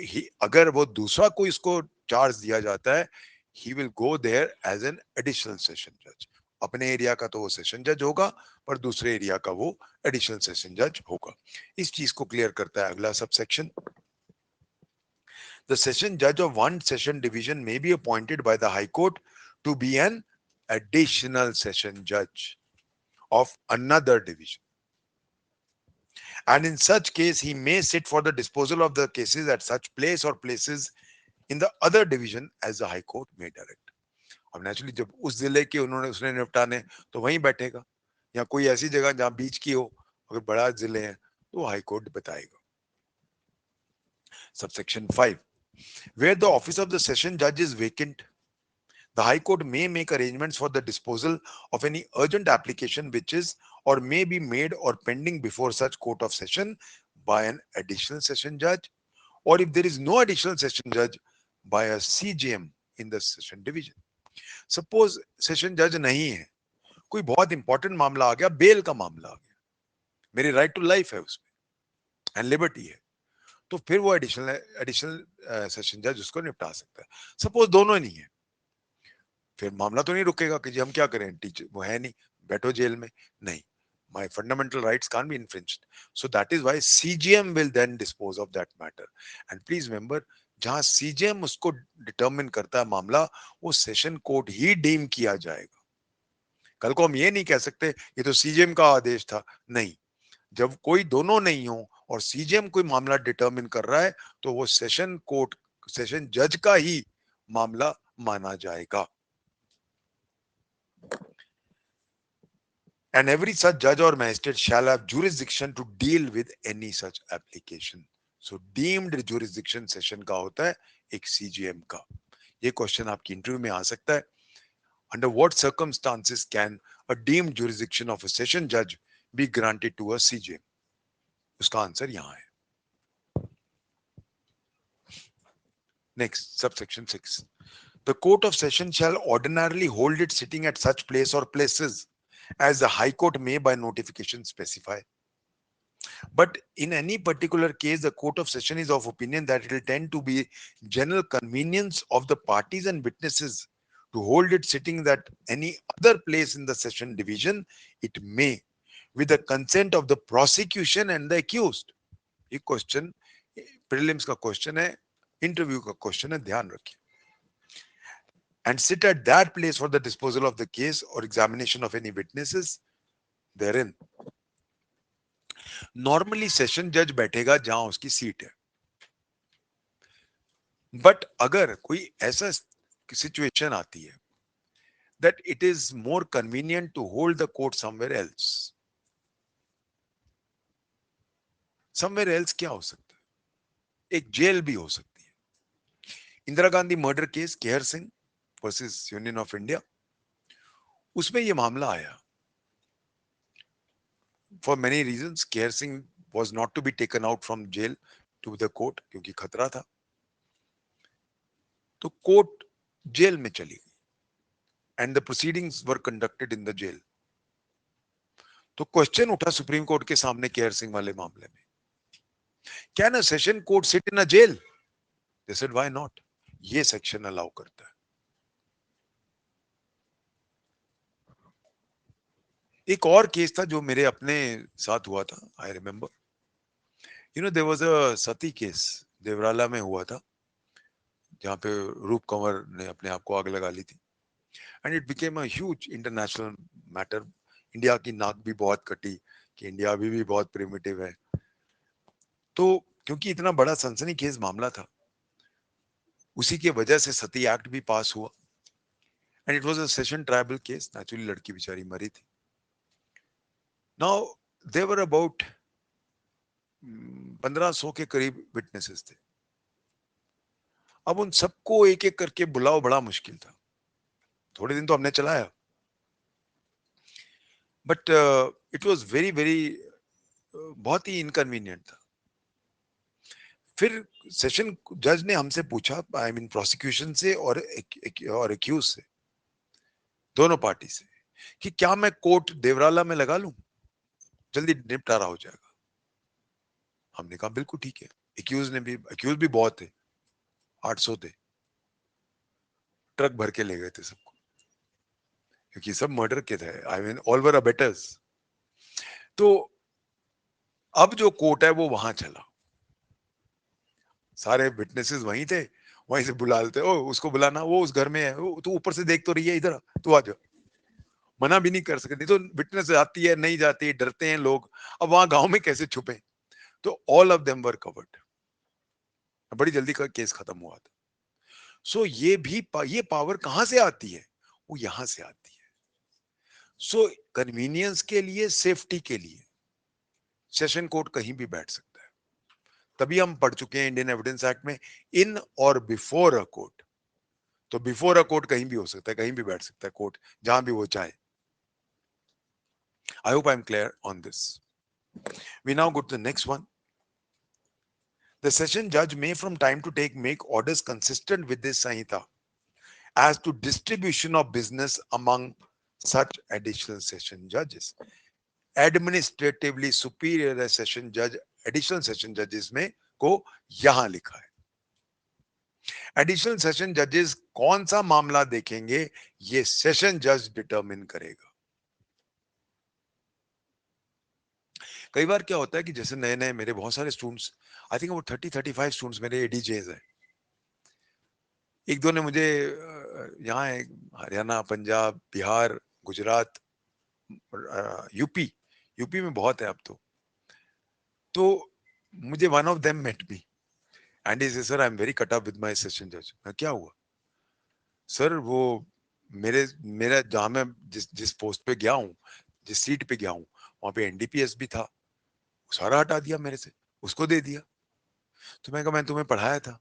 अगर वो दूसरा कोई इसको चार्ज दिया जाता है, he will go there as an additional session जज. अपने एरिया का तो वो सेशन जज होगा, पर दूसरे एरिया का वो एडिशनल सेशन जज होगा. इस चीज को क्लियर करता है अगला subsection. The session judge of one session division may be appointed by the High Court to be an additional session judge of another division. And in such case, he may sit for the disposal of the cases at such place or places in the other division as the High Court may direct. अब नेचुरली जब उस जिले के उसने निपटाने, तो वहीं बैठेगा, या कोई ऐसी जगह जहां बीच की हो, अगर बड़ा जिले है तो हाई कोर्ट बताएगा. Subsection 5. Where the office of the session judge is vacant, the High Court may make arrangements for the disposal of any urgent application which is or may be made or pending before such court of session by an additional session judge, or if there is no additional session judge, by a CJM in the session division. Suppose session judge नहीं है, कोई बहुत इंपॉर्टेंट मामला आ गया, बेल का मामला आ गया, मेरी राइट टू लाइफ है उसमें एंड लिबर्टी है, तो फिर वो एडिशनल सेशन जज उसको निपटा सकता है. सपोज दोनों नहीं है, फिर मामला तो नहीं रुकेगा कि जी हम क्या करें, टीचर वो है नहीं, बैठो जेल में. नहीं, my fundamental rights can't be infringed. So that is why CGM will then dispose of that matter. And please remember, जहां CGM उसको डिटरमिन करता है मामला, वो सेशन कोर्ट ही डीम किया जाएगा. कल को हम ये नहीं कह सकते ये तो CGM का आदेश था. नहीं, जब कोई दोनों नहीं हो और CGM कोई मामला डिटरमिन कर रहा है, तो वो सेशन कोर्ट, सेशन जज का ही मामला माना जाएगा. And every such judge or magistrate shall have jurisdiction to deal with any such application. So deemed jurisdiction session का होता है एक CJM का. ये क्वेश्चन आपकी इंटरव्यू में आ सकता है. Under what circumstances can a deemed jurisdiction of a session judge be granted to a CJM? उसका आंसर यहाँ है. Next, subsection 6. The Court of Session shall ordinarily hold its sitting at such place or places as the High Court may by notification specify. But in any particular case, the Court of Session is of opinion that it will tend to be general convenience of the parties and witnesses to hold its sitting at any other place in the session division, it may, with the consent of the prosecution and the accused. ये क्वेश्चन प्रीलिम्स का क्वेश्चन है, इंटरव्यू का क्वेश्चन है, ध्यान रखिए. And sit at that place for the disposal of the case or examination of any witnesses therein. Normally session जज बैठेगा जहां उसकी सीट है, बट अगर कोई ऐसा सिचुएशन आती है that it is more convenient to hold the court somewhere else. Somewhere else क्या हो सकता है? एक जेल भी हो सकती है. Indira Gandhi murder case Kehar Singh versus union of India, उसमें यह मामला आया. For many reasons, Keir Singh was not to be taken out from jail to the court क्योंकि खतरा था. तो कोर्ट जेल में चली गई and the proceedings were conducted in the jail. तो क्वेश्चन उठा सुप्रीम कोर्ट के सामने केयर सिंह वाले मामले में, can a session court sit in a jail? They said why not. ये सेक्शन अलाउ करता है. एक और केस था जो मेरे अपने साथ हुआ था. I remember, you know, there was a sati case Deorala में हुआ था जहां पे रूप कंवर ने अपने आप को आग लगा ली थी. And it became a huge international matter. India की नाक भी बहुत कटी कि इंडिया अभी भी बहुत प्रिमिटिव है. तो क्योंकि इतना बड़ा सनसनीखेज मामला था, उसी की वजह से सती एक्ट भी पास हुआ. And it was a session tribal case. Naturally लड़की बेचारी मरी थी. नाउ देयर वर अबाउट 1500 के करीब विटनेसेस थे. अब उन सबको एक एक करके बुलाओ बड़ा मुश्किल था. थोड़े दिन तो हमने चलाया, but it was very very बहुत ही इनकन्वीनियंट था. फिर सेशन जज ने हमसे पूछा, आई मीन प्रोसिक्यूशन से और एक्यूज से, दोनों पार्टी से, कि क्या मैं कोर्ट देवराला में लगा लूं, जल्दी निपटारा हो जाएगा. हमने कहा बिल्कुल ठीक है. एक्यूज भी बहुत थे, 800 थे. ट्रक भर के ले गए थे सबको, क्योंकि सब मर्डर के थे. I mean all were abettors. तो अब जो कोर्ट है वो वहां चला. सारे विटनेसेस वहीं थे, वहीं से बुला लेते. ओ उसको बुलाना, वो उस घर में है, तू ऊपर से देख तो रही है, इधर तू आ जा. मना भी नहीं कर सकते. नहीं तो विटनेस जाती है, नहीं जाती, डरते हैं लोग. अब वहां गांव में कैसे छुपे? तो all of them were covered. बड़ी जल्दी का केस खत्म हुआ था. सो ये पावर कहां से आती है? वो यहां से आती है. सो कन्वीनियंस के लिए, सेफ्टी के लिए सेशन कोर्ट कहीं भी बैठ सकता है. तभी हम पढ़ चुके हैं इंडियन एविडेंस एक्ट में इन और बिफोर अ कोर्ट. तो बिफोर अ कोर्ट कहीं भी हो सकता है, कहीं भी बैठ सकता है कोर्ट, जहां भी वो चाहे. I hope I am clear on this. We now go to the next one. The session judge may from time to take make orders consistent with this Sanhita as to distribution of business among such additional session judges. Administratively superior a session judge, additional session judges में को यहां लिखा है. एडिशनल सेशन जजेस कौन सा मामला देखेंगे, ये सेशन जज डिटरमिन करेगा. कई बार क्या होता है कि जैसे नए नए मेरे बहुत सारे स्टूडेंट्स, आई थिंक वो 30-35 स्टूडेंट्स मेरे एडीजेज हैं. एक दो ने मुझे यहाँ हरियाणा, पंजाब, बिहार, गुजरात, यूपी, यूपी में बहुत है अब तो मुझे one of them met me and he said sir I am very cut up with my session जज. क्या हुआ? सर वो मेरा जहां मैं जिस पोस्ट पे गया हूँ जिस सीट पे गया हूँ वहां पे एनडीपीएस भी था, सारा हटा दिया मेरे से, उसको दे दिया। तो मैं कहा मैं तुम्हें पढ़ाया था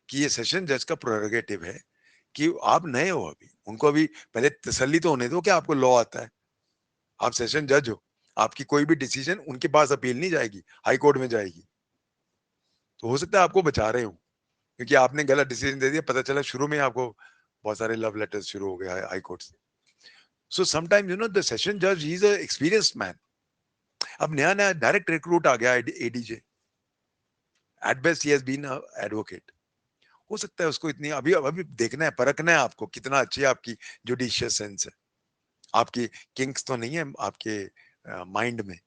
कि ये सेशन जज का प्रोरोगेटिव है कि आप नए हो, अभी उनको अभी पहले तसल्ली तो होने दो कि आपको लॉ आता है, आप सेशन जज हो, आपकी कोई भी डिसीजन उनके पास अपील नहीं जाएगी, हाई कोर्ट में जाएगी। तो हो सकता है आपको बचा रहे हो क्योंकि आपने गलत डिसीजन दे दिया, पता चला शुरू में आपको बहुत सारे लव लेटर्स शुरू हो गए हाई कोर्ट से। So sometimes you know the session जज he is a experienced man. अब नया नया डायरेक्ट रिक्रूट आ गया ADJ, at best he has been a advocate. हो सकता है उसको इतनी अभी अभी देखना है, परखना है आपको कितना अच्छी आपकी जुडिशियस सेंस है, आपकी किंग्स तो नहीं है आपके माइंड में,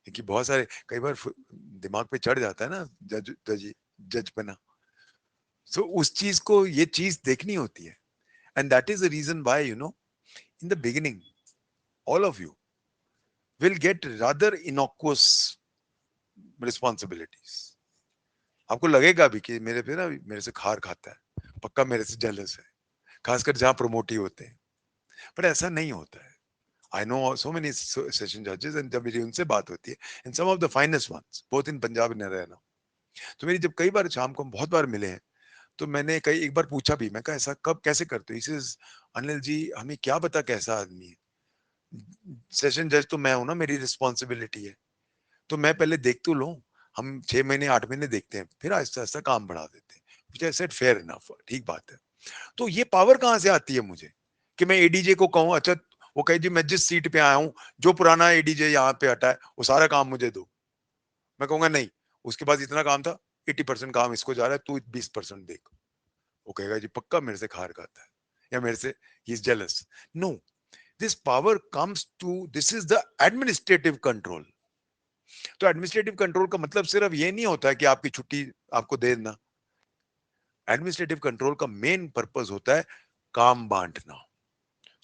क्योंकि बहुत सारे कई बार दिमाग पे चढ़ जाता है ना जज जज जज बना। सो उस चीज को ये चीज देखनी होती है, and that is the reason why you know in the beginning all of you will get rather innocuous responsibilities. आपको लगेगा भी कि मेरे पे ना मेरे से खार खाता है, पक्का मेरे से जेलस है, खासकर जहां प्रमोट ही होते हैं, पर ऐसा नहीं होता है। I know so many session जजेस एंड जब मेरी उनसे बात होती है and some of the finest ones both in Punjab and Haryana, तो मेरी जब कई बार शाम को हम बहुत बार मिले हैं, तो मैंने कई एक बार पूछा भी, मैं कहा ऐसा कब कैसे करते हो, इसे अनिल जी हमें क्या पता कैसा आदमी है, सेशन जज तो मैं हूं ना, मेरी रिस्पॉन्सिबिलिटी है, तो मैं पहले देख तो लूं, हम 6 महीने 8 महीने देखते हैं फिर आहिस्ता आहिस्ता काम बढ़ा देते हैं, विच आई सेड फेयर इनफ, ठीक बात है। तो ये पावर कहां से आती है मुझे कि मैं एडीजे को कहूं अच्छा, वो कहे जी मैं जिस सीट पे आया हूं, जो पुराना एडीजे यहाँ पे हटा है वो सारा काम मुझे दो। मैं कहूंगा नहीं, उसके पास इतना काम था, 80% काम इसको जा रहा है, तू 20% देख। वो कहेगा जी पक्का मेरे से खार खाता है या मेरे से ही is jealous. No, this power comes to, this is the administrative control. तो एडमिनिस्ट्रेटिव कंट्रोल का मतलब सिर्फ ये नहीं होता है कि आपकी छुट्टी आपको दे देना। एडमिनिस्ट्रेटिव कंट्रोल का मेन पर्पस होता है काम बांटना।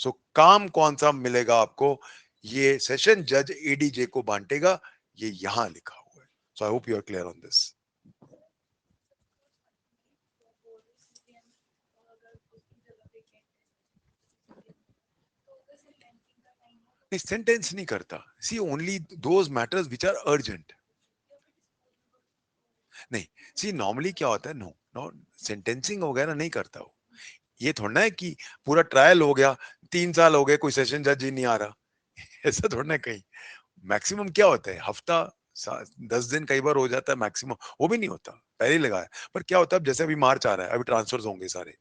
सो काम कौन सा मिलेगा आपको, ये सेशन जज एडीजे को बांटेगा, ये यहां लिखा हुआ है। So I hope you are clear on this. Sentence नहीं करता, see only those matters which are urgent. नहीं, सी नॉर्मली क्या होता है, नो नो सेंटेंसिंग वगैरह नहीं करता वो। ये थोड़ा ना है कि पूरा ट्रायल हो गया, 3 साल हो गए, कोई सेशन जज ही नहीं आ रहा ऐसा थोड़ा ना। कहीं मैक्सिमम क्या होता है, हफ्ता 10 दिन कई बार हो जाता है मैक्सिमम, वो भी नहीं होता, पहले ही लगाया। पर क्या होता है, अब जैसे अभी मार्च आ रहा है, अभी ट्रांसफर्स होंगे सारे,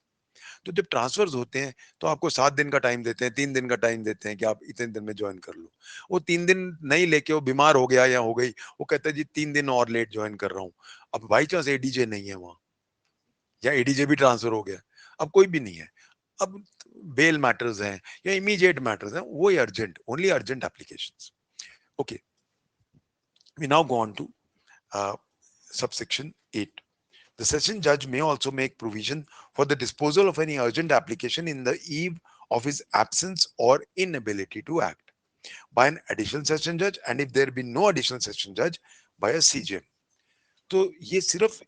तो जब ट्रांसफर्स होते हैं तो आपको 7 दिन का टाइम देते हैं, 3 दिन का टाइम देते हैं कि आप इतने दिन में ज्वाइन कर लो। वो 3 दिन नहीं लेके, वो बीमार हो गया या हो गई, वो कहता है जी 3 दिन और लेट ज्वाइन कर रहा हूँ। अब बाई चांस एडीजे नहीं है वहां, या एडीजे भी ट्रांसफर हो गया, अब कोई भी नहीं है, अब बेल मैटर्स हैं या इमीडिएट मैटर्स हैं, वो urgent, only urgent applications. Okay, we now go on to subsection 8. The session judge may also make provision for the disposal of any urgent application in the eve of his absence or inability to act by an additional session judge, and if there be no additional session judge, by a CJM. तो ये सिर्फ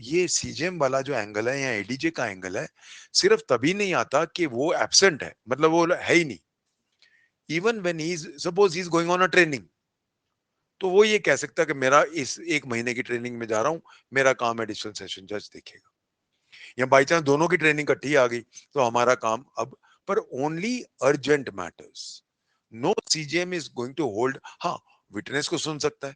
ये सीजेएम वाला जो एंगल है या एडीजे का एंगल है, सिर्फ तभी नहीं आता कि वो एब्सेंट है, मतलब वो है ही नहीं। Even when he is, suppose he is going on a training, तो वो ये कह सकता है कि मेरा इस 1 महीने की ट्रेनिंग में जा रहा हूं, मेरा काम एडिशनल सेशन जज देखेगा। या बाई चांस दोनों की ट्रेनिंग इकट्ठी आ गई तो हमारा काम अब, पर only urgent matters, no CJM is going to hold. हाँ, विटनेस को सुन सकता है,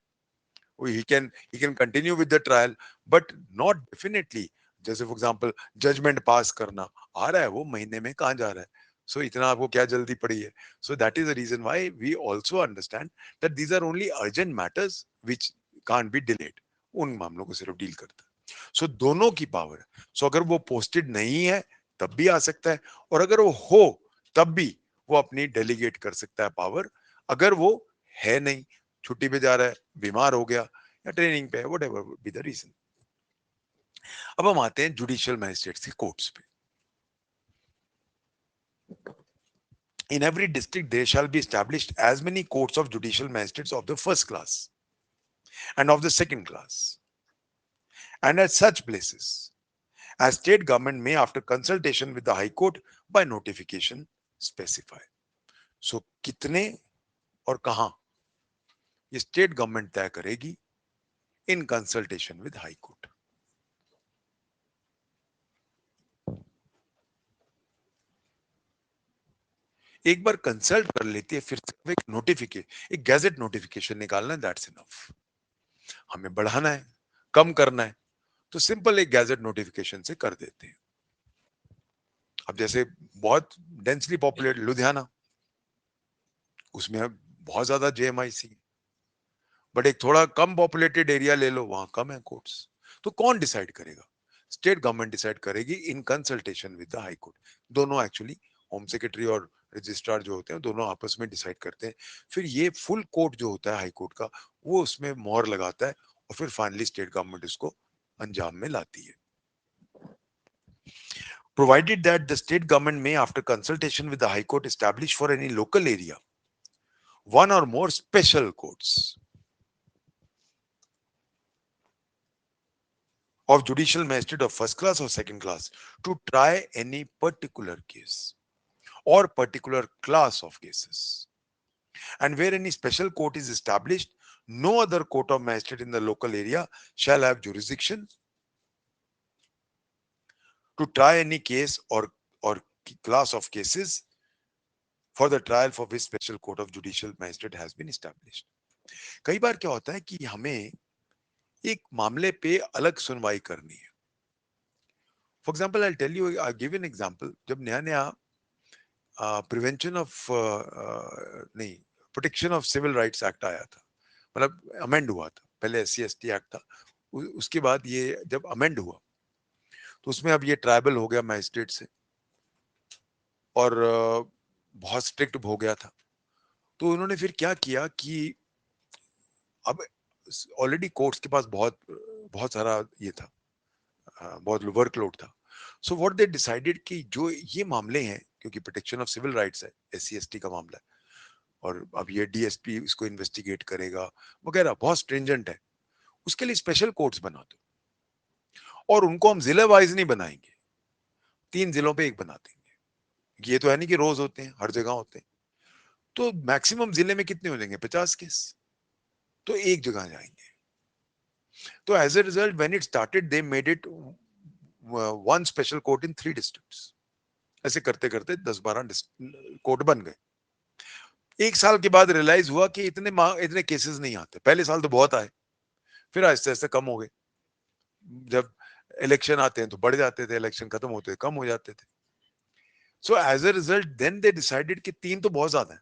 he can continue with the trial, but not definitely। जैसे फॉर एग्जांपल जजमेंट पास करना आ रहा है, वो महीने में कहां जा रहा है, सो इतना आपको क्या जल्दी पड़ी है। So that is the reason why we also understand that these are only urgent matters which can't be delayed, उन मामलों को सिर्फ डील करता है। सो दोनों की पावर है। सो अगर वो पोस्टेड नहीं है तब भी आ सकता है, और अगर वो हो तब भी वो अपनी डेलीगेट कर सकता है पावर। अगर वो है नहीं, छुट्टी पे जा रहा है, बीमार हो गया या ट्रेनिंग पे है, व्हाटएवर बी द रीजन। अब हम आते हैं जुडिशियल मैजिस्ट्रेट्स की कोर्ट्स पे। In every district there shall be established as many courts of judicial magistrates of the first class and of the second class, and at such places as state government may, after consultation with the high court, by notification specify. So कितने और कहां, ये स्टेट गवर्नमेंट तय करेगी इन कंसल्टेशन विद हाई कोर्ट। एक बार कंसल्ट कर लेती है, फिर एक नोटिफिकेशन, एक गैजेट नोटिफिकेशन निकालना है, दैट्स इनफ। हमें बढ़ाना है, कम करना है, तो सिंपल एक गैजेट नोटिफिकेशन से कर देते हैं। अब जैसे बहुत डेंसली पॉपुलेटेड लुधियाना, उसमें अब बहुत ज्यादा जेएमआईसी, बट एक थोड़ा कम पॉपुलेटेड एरिया ले लो, वहां कम है कोर्ट्स। तो कौन डिसाइड करेगा? स्टेट गवर्नमेंट डिसाइड करेगी इन consultation with the High court. दोनों एक्चुअली, होम सेक्रेटरी और रजिस्ट्रार जो होते हैं, दोनों आपस में डिसाइड करते हैं। फिर ये फुल कोर्ट जो होता है हाई कोर्ट का, वो उसमें मोहर लगाता है, और फिर फाइनली स्टेट गवर्नमेंट इसको अंजाम में लाती है। Provided that the state government may, after consultation with the High Court, establish for any local area one or more special courts of judicial magistrate of first class or second class to try any particular case or particular class of cases. And where any special court is established, no other court of magistrate in the local area shall have jurisdiction to try any case or class of cases for the trial for which special court of judicial magistrate has been established. कई बार क्या होता है कि हमें एक मामले पे अलग सुनवाई करनी है। For example I tell you, I give an example. जब नया नया प्रिवेंशन ऑफ नहीं, protection of civil rights act आया था, मतलब अमेंड हुआ था, पहले SC/ST एक्ट था, उसके बाद ये जब अमेंड हुआ, तो उसमें अब ये ट्राइबल हो गया मैजिस्ट्रेट से, और बहुत स्ट्रिक्ट हो गया था। तो उन्होंने फिर क्या किया कि अब ऑलरेडी कोर्ट्स के पास बहुत बहुत सारा ये था, बहुत वर्कलोड था। सो व्हाट दे डिसाइडेड कि जो ये मामले हैं, क्योंकि प्रोटेक्शन ऑफ सिविल राइट्स है, SC/ST का मामला है, और अब ये DSP इसको इन्वेस्टिगेट करेगा वगैरह, बहुत स्ट्रिंजेंट है, उसके लिए स्पेशल कोर्ट्स बना दो, और उनको हम जिले वाइज नहीं बनाएंगे, 3 जिलों पे एक बना देंगे। ये तो है नहीं कि रोज होते हैं, हर जगह होते हैं, तो मैक्सिमम जिले में कितने हो जाएंगे? 50 केस, तो एक जगह जाएंगे। तो as a result when it started they made it one special court in 3 districts. ऐसे करते करते 10-12 कोर्ट बन गए। एक साल के बाद रियलाइज हुआ कि इतने केसेस नहीं आते। पहले साल तो बहुत आए, फिर आहिस्ते आहिस्ते कम हो गए। जब इलेक्शन आते हैं तो बढ़ जाते थे, इलेक्शन खत्म होते कम हो जाते थे। So as a result then they decided कि 3 तो बहुत ज्यादा है,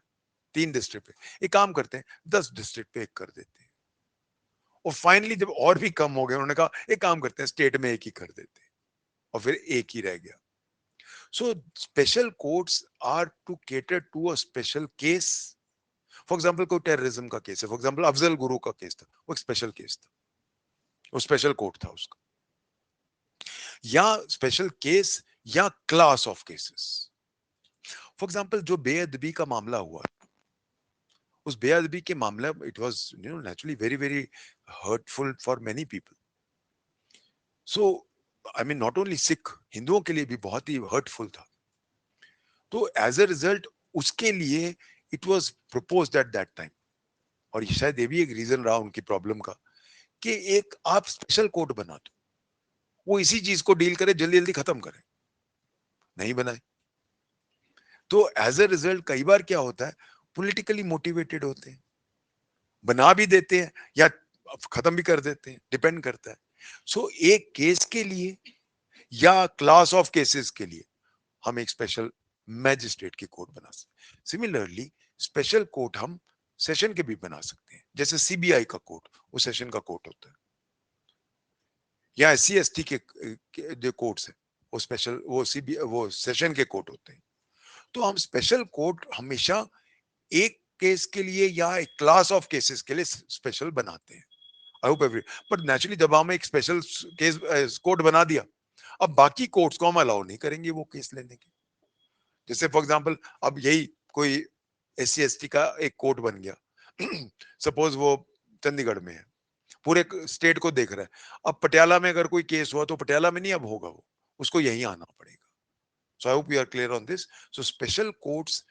3 डिस्ट्रिक्ट पे एक काम करते हैं, 10 डिस्ट्रिक्ट पे एक कर देते हैं। और फाइनली जब और भी कम हो गए, उन्होंने कहा एक काम करते हैं, स्टेट में एक ही कर देते हैं, और फिर एक ही रह गया। So special courts are to cater to a special case. For example कोई टेररिज्म का केस है, फॉर एग्जाम्पल अफजल गुरु का केस था, वो एक स्पेशल केस था, वो स्पेशल कोर्ट था उसका, या स्पेशल केस या class of cases. For example जो बेअदबी का मामला हुआ, उस बेअदबी के मामले, it was naturally very very hurtful for many people. So I mean not only Sikh, हिंदुओं के लिए भी बहुत ही हर्टफुल था। तो एज ए रिजल्ट उसके लिए it was proposed at that time, और शायद ये भी एक रीजन रहा उनकी प्रॉब्लम का, कि एक आप स्पेशल कोर्ट बना दो, वो इसी चीज को डील करे, जल्दी जल्दी खत्म करे। नहीं बनाए, तो एज ए रिजल्ट कई बार क्या होता है, पॉलिटिकली मोटिवेटेड होते हैं, बना भी देते हैं या खत्म भी कर देते हैं, डिपेंड करता है। सो एक केस के लिए या क्लास ऑफ केसेस के लिए हम एक स्पेशल मैजिस्ट्रेट की कोर्ट बना सकते हैं। सिमिलरली स्पेशल कोर्ट हम सेशन के भी बना सकते हैं, जैसे CBI का कोर्ट वो सेशन का कोर्ट होता है, या SC/ST के जो कोर्ट्स है वो स्पेशल, वो CBI वो सेशन के कोर्ट होते हैं। तो हम स्पेशल कोर्ट हमेशा एक केस के लिए या एक क्लास ऑफ केसेस के लिए स्पेशल बनाते हैं। I hope every, but naturally जब हम एक स्पेशल केस कोर्ट बना दिया, अब बाकी कोर्ट्स को हम अलाउ नहीं करेंगे वो केस लेने के। जैसे फॉर एग्जांपल अब यही कोई SC/ST का एक कोर्ट बन गया, सपोज वो चंडीगढ़ में है, पूरे स्टेट को देख रहा है, अब पटियाला में अगर कोई केस हुआ तो पटियाला में नहीं अब होगा, वो उसको यहीं आना पड़ेगा। So I hope you are clear on this. So special courts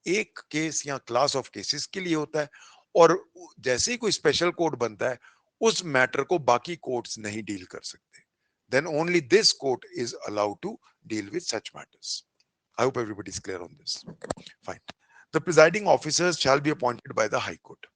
एक केस या क्लास ऑफ केसेस के लिए होता है, और जैसे ही कोई स्पेशल कोर्ट बनता है उस मैटर को बाकी कोर्ट्स नहीं डील कर सकते. Then only this court is allowed to deal with such matters. I hope everybody is clear on this. Fine. The presiding officers shall be appointed by the High Court.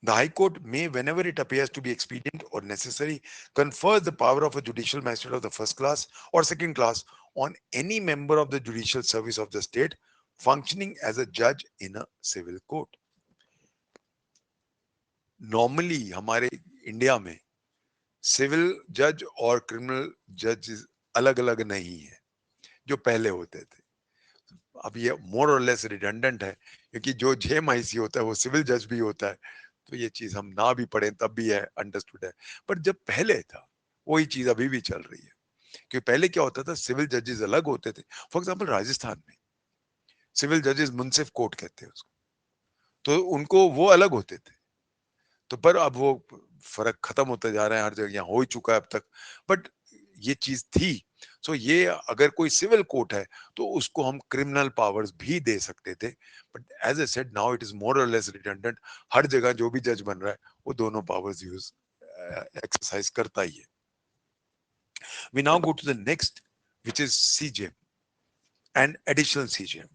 The High Court may, whenever it appears to be expedient or necessary, confer the power of a judicial magistrate of the first class or second class on any member of the judicial service of the state functioning as a judge in a civil court. Normally, हमारे इंडिया में सिविल जज और क्रिमिनल जज अलग अलग नहीं है जो पहले होते थे. अब ये मोर और लेस रिडंडेंट है, क्योंकि जो जेएमआईसी होता है वो सिविल जज भी होता है, तो ये चीज हम ना भी पढ़ें तब भी है, अंडरस्टूड है. पर जब पहले था वही चीज अभी भी चल रही है, क्योंकि पहले क्या होता था, सिविल जजेस अलग होते थे. फॉर एग्जाम्पल राजस्थान में सिविल जजेस मुंसिफ कोर्ट कहते हैं उसको, तो उनको वो अलग होते थे. तो पर अब वो फर्क खत्म होता जा रहा है, हर जगह यहाँ हो ही चुका है अब तक, बट ये चीज थी. सो ये अगर कोई सिविल कोर्ट है तो उसको हम क्रिमिनल पावर्स भी दे सकते थे, but as I said now it is more or less redundant. हर जगह जो भी जज बन रहा है वो दोनों पावर्स यूज एक्सरसाइज करता ही है. We now go to the next which is CJM and additional CJM.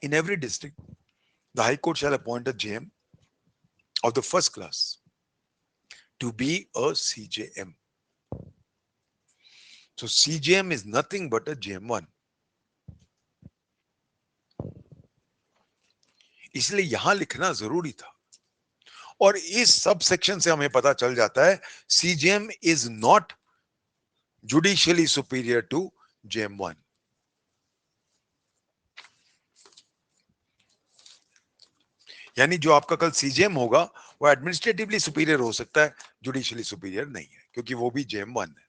In every district, the High Court shall appoint a JM of the first class to be a CJM. So CJM is nothing but a JM1. इसलिए यहां लिखना जरूरी था, और इस सब सेक्शन से हमें पता चल जाता है CJM is not judicially superior to JM1. यानी जो आपका कल CJM होगा वो एडमिनिस्ट्रेटिवली सुपीरियर हो सकता है, जुडिशियली सुपीरियर नहीं है, क्योंकि वो भी JM1 है.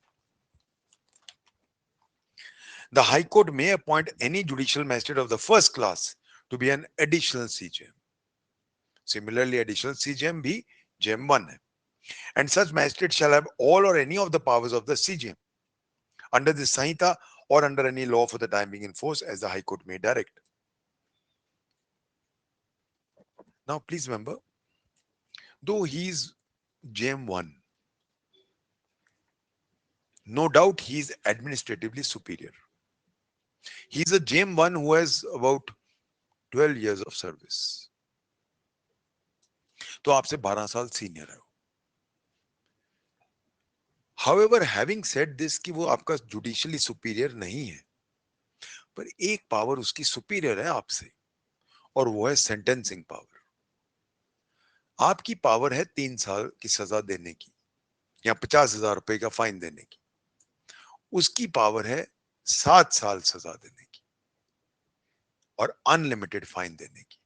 The High Court may appoint any judicial magistrate of the first class to be an additional CJM. Similarly, additional CJM भी JM1 है. And such magistrate shall have all or any of the powers of the CJM under the Sanhita or under any law for the time being in force as the High Court may direct. Now, please remember, though he is JM1, no doubt he is administratively superior. He is a JM1 who has about 12 years of service. तो आपसे 12 साल सीनियर है. However, having said this कि वो आपका जुडिशियली सुपीरियर नहीं है, पर एक पावर उसकी सुपीरियर है आपसे, और वो है सेंटेंसिंग पावर. आपकी पावर है 3 साल की सजा देने की या 50,000 रुपए का फाइन देने की. उसकी पावर है 7 साल सजा देने की और अनलिमिटेड फाइन देने की.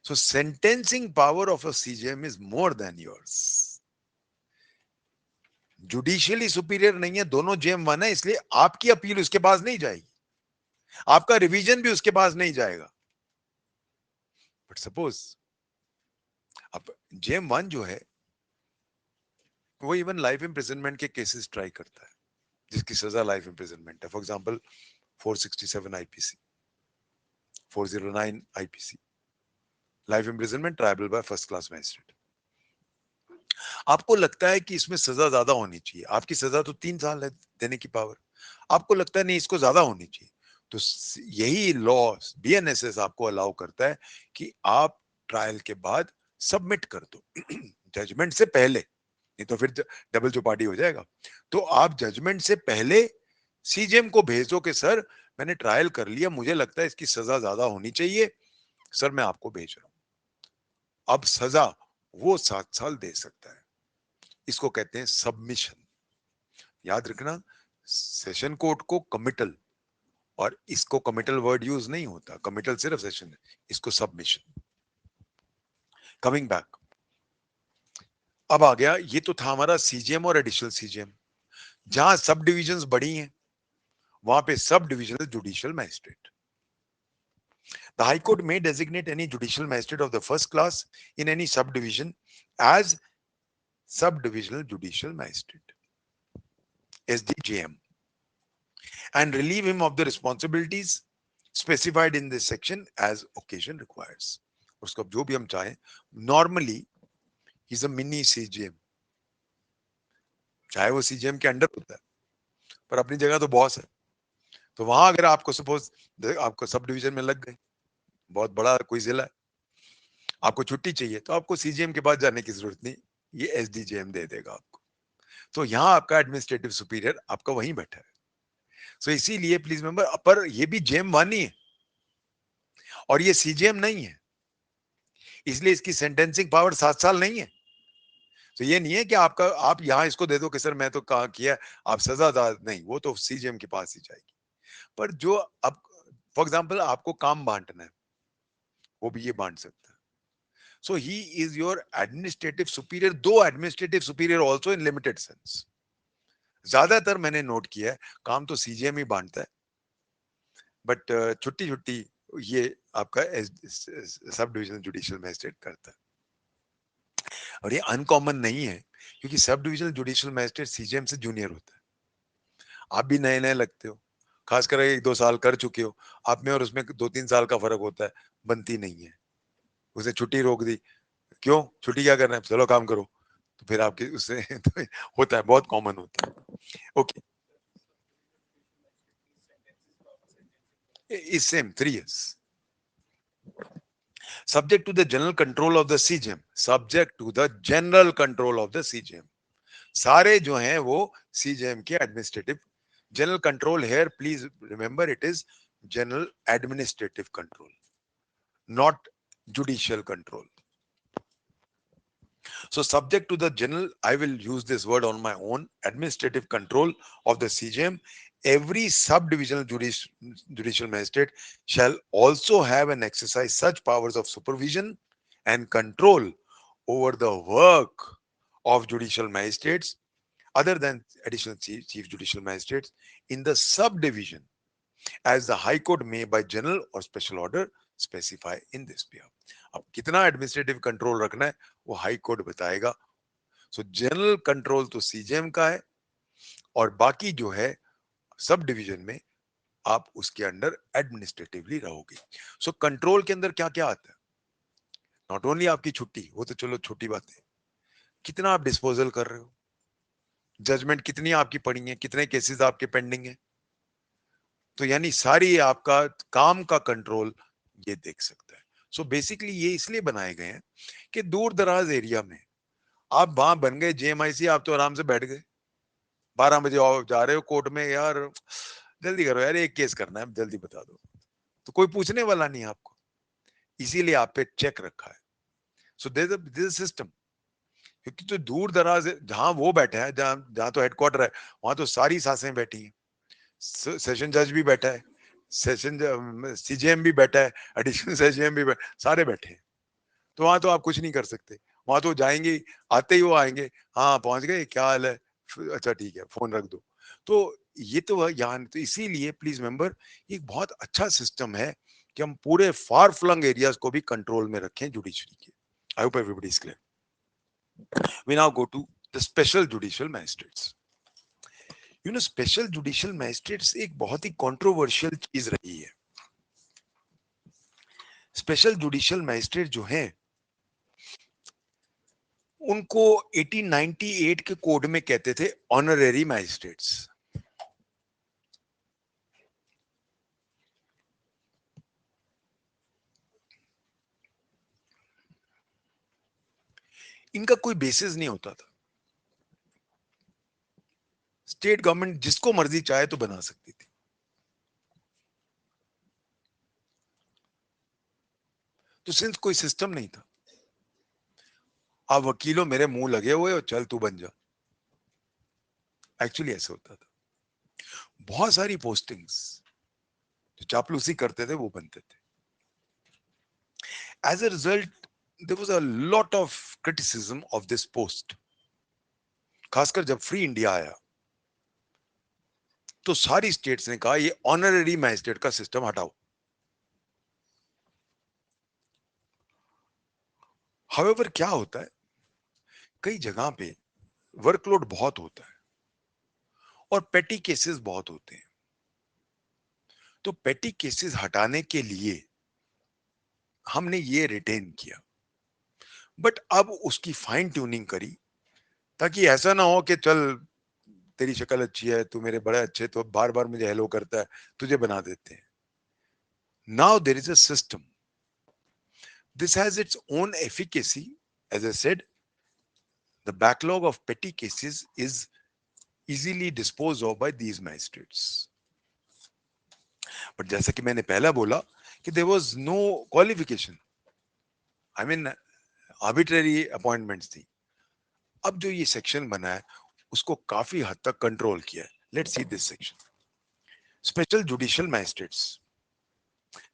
So sentencing power of a CJM is more than yours. Judicially superior नहीं है, दोनों JM1 है, इसलिए आपकी अपील उसके पास नहीं जाएगी, आपका रिवीजन भी उसके पास नहीं जाएगा. बट सपोज अब JM1 जो है वो इवन लाइफ इम्प्रिजनमेंट के केसेस ट्राई करता है जिसकी सजा लाइफ इम्प्रिजनमेंट है. For example 467 IPC, 409 IPC, life imprisonment tribal by first class magistrate. आपको लगता है कि इसमें सजा ज्यादा होनी चाहिए, आपकी सजा तो 3 साल है देने की पावर, आपको लगता है नहीं इसको ज्यादा होनी चाहिए, तो यही लॉ BNSS आपको अलाउ करता है कि आप ट्रायल के बाद सबमिट कर दो जजमेंट से पहले, नहीं तो फिर डबल चौपाटी हो जाएगा. तो आप जजमेंट से पहले CJM को भेज दो कि सर मैंने ट्रायल कर लिया, मुझे लगता है इसकी सजा ज्यादा होनी चाहिए, सर मैं आपको भेज रहा हूं. अब सजा वो 7 साल दे सकता है. इसको कहते हैं सबमिशन. याद रखना, सेशन कोर्ट को कमिटल, और इसको कमिटल वर्ड यूज नहीं होता, कमिटल सिर्फ सेशन है, इसको सबमिशन. कमिंग बैक, अब आ गया, ये तो था हमारा CJM और एडिशनल CJM. जहां सब डिविजन्स बड़ी हैं वहां पे सब divisional judicial magistrate. The High Court may designate any judicial magistrate of the first class in any subdivision as subdivisional judicial magistrate, SDJM, and relieve him of the responsibilities specified in this section as occasion requires. उसको जो भी हम चाहें, normally he's a mini CJM, चाहे वो CJM के अंडर होता है, पर अपनी जगह तो बॉस है. तो वहां अगर आपको सपोज आपको सब डिवीजन में लग गए, बहुत बड़ा कोई जिला है, आपको छुट्टी चाहिए, तो आपको सीजीएम के पास जाने की जरूरत नहीं, ये एसडीजेएम दे देगा आपको. तो यहाँ आपका एडमिनिस्ट्रेटिव सुपीरियर आपका वहीं बैठा है. सो इसीलिए प्लीज मेंबर, पर ये भी जेएम वन ही है और ये सीजीएम नहीं है, इसलिए इसकी सेंटेंसिंग पावर 7 साल नहीं है. तो ये नहीं है कि आपका आप यहाँ इसको दे दो कि सर मैं तो कहा किया, आप सजादार नहीं, वो तो सीजीएम के पास ही जाएगी. पर जो अब फॉर एग्जाम्पल आपको काम बांटना है, वो भी ये बांट सकता है. So he is your administrative superior, though administrative superior also in limited sense. ज्यादातर मैंने नोट किया है काम तो सीजीएम ही बांटता है, बट छुट्टी छुट्टी ये आपका सब डिविजनल जुडिशियल मैजिस्ट्रेट करता है. और ये अनकॉमन नहीं है, क्योंकि sub divisional judicial magistrate CJM से जूनियर होता है. आप भी नए नए लगते हो, खासकर 1-2 साल कर चुके हो, आप में और उसमें 2-3 साल का फर्क होता है, बनती नहीं है. उसने छुट्टी रोक दी, क्यों छुट्टी क्या करना है, चलो काम करो, तो फिर आपके उससे तो होता है, बहुत कॉमन होता है. Okay, is same 3 years. Subject to the general control of the CGM, subject to the general control of the CGM. सारे जो हैं वो CGM के administrative general control. Here please remember it is general administrative control, not judicial control. So subject to the general, I will use this word on my own, administrative control of the CJM, every subdivisional judicial magistrate shall also have and exercise such powers of supervision and control over the work of judicial magistrates other than additional chief judicial magistrates in the subdivision as the High Court may by general or special order specify in this behalf. अब कितना एडमिनिस्ट्रेटिव कंट्रोल रखना है वो हाई कोर्ट बताएगा. सो जनरल कंट्रोल तो सीजीएम का है, और बाकी जो है सब डिवीजन में आप उसके अंडर एडमिनिस्ट्रेटिवली रहोगे. सो कंट्रोल के अंदर क्या क्या आता है, नॉट ओनली आपकी छुट्टी, वो तो चलो छोटी बात है, कितना आप डिस्पोजल कर रहे हो, जजमेंट कितनी आपकी पड़ी है, कितने केसेस आपके पेंडिंग है. तो यानी सारी आपका काम का कंट्रोल ये देख सकता है. सो बेसिकली ये इसलिए बनाए गए हैं कि दूर दराज एरिया में आप वहां बन गए जेएमआईसी, आप तो आराम से बैठ गए, 12 बजे जा रहे हो कोर्ट में, यार जल्दी करो यार, एक केस करना है, जल्दी बता दो, तो कोई पूछने वाला नहीं आपको, इसीलिए आप पे चेक रखा है. सो दिस सिस्टम, क्योंकि तो दूर दराज जहां वो बैठा है, जहां जहां तो हेडक्वार्टर है, वहां तो सारी सासें बैठी हैं, सेशन जज भी बैठा है, सेशन सीजेएम भी बैठा है, एडिशनल सीजेएम भी सारे बैठे हैं. तो वहां तो आप कुछ नहीं कर सकते, वहां तो जाएंगे, आते ही वो आएंगे, हाँ पहुंच गए, क्या हाल है, अच्छा ठीक है, फोन रख दो. तो ये तो यहाँ, तो इसीलिए प्लीज मेंबर, एक बहुत अच्छा सिस्टम है कि हम पूरे फार फ्लंग एरियाज को भी कंट्रोल में रखें जुडिशरी के. I hope everybody is clear. We now go to the special judicial magistrates. You know special judicial magistrates एक बहुत ही कंट्रोवर्शियल चीज रही है. स्पेशल जुडिशियल मैजिस्ट्रेट जो हैं उनको 1898 के कोड में कहते थे ऑनरेरी मैजिस्ट्रेट्स. इनका कोई बेसिस नहीं होता था, स्टेट गवर्नमेंट जिसको मर्जी चाहे तो बना सकती थी. तो सिंस कोई सिस्टम नहीं था, आप वकीलों मेरे मुंह लगे हुए और चल तू बन जा, एक्चुअली ऐसा होता था. बहुत सारी पोस्टिंग्स जो चापलूसी करते थे वो बनते थे. As a result there was a lot of criticism of this post. खासकर जब फ्री इंडिया आया तो सारी स्टेट्स ने कहा ये ऑनरेरी मैजिस्ट्रेट का सिस्टम हटाओ. हाउएवर क्या होता है, कई जगह पे वर्कलोड बहुत होता है और पेटी केसेस बहुत होते हैं। तो पेटी केसेस हटाने के लिए हमने ये रिटेन किया, बट अब उसकी फाइन ट्यूनिंग करी, ताकि ऐसा ना हो कि चल तेरी शक्ल अच्छी है, तू मेरे बड़े अच्छे, तो बार बार मुझे हेलो करता है, तुझे बना देते हैं। Now there is a system, this has its own efficacy. As I said, the backlog of petty cases is easily disposed of by these magistrates. But जैसा कि मैंने पहला बोला कि there was no qualification, I mean arbitrary appointments थी। अब जो ये सेक्शन बना है उसको काफी हद तक कंट्रोल किया है। Let's see this section, special judicial magistrates.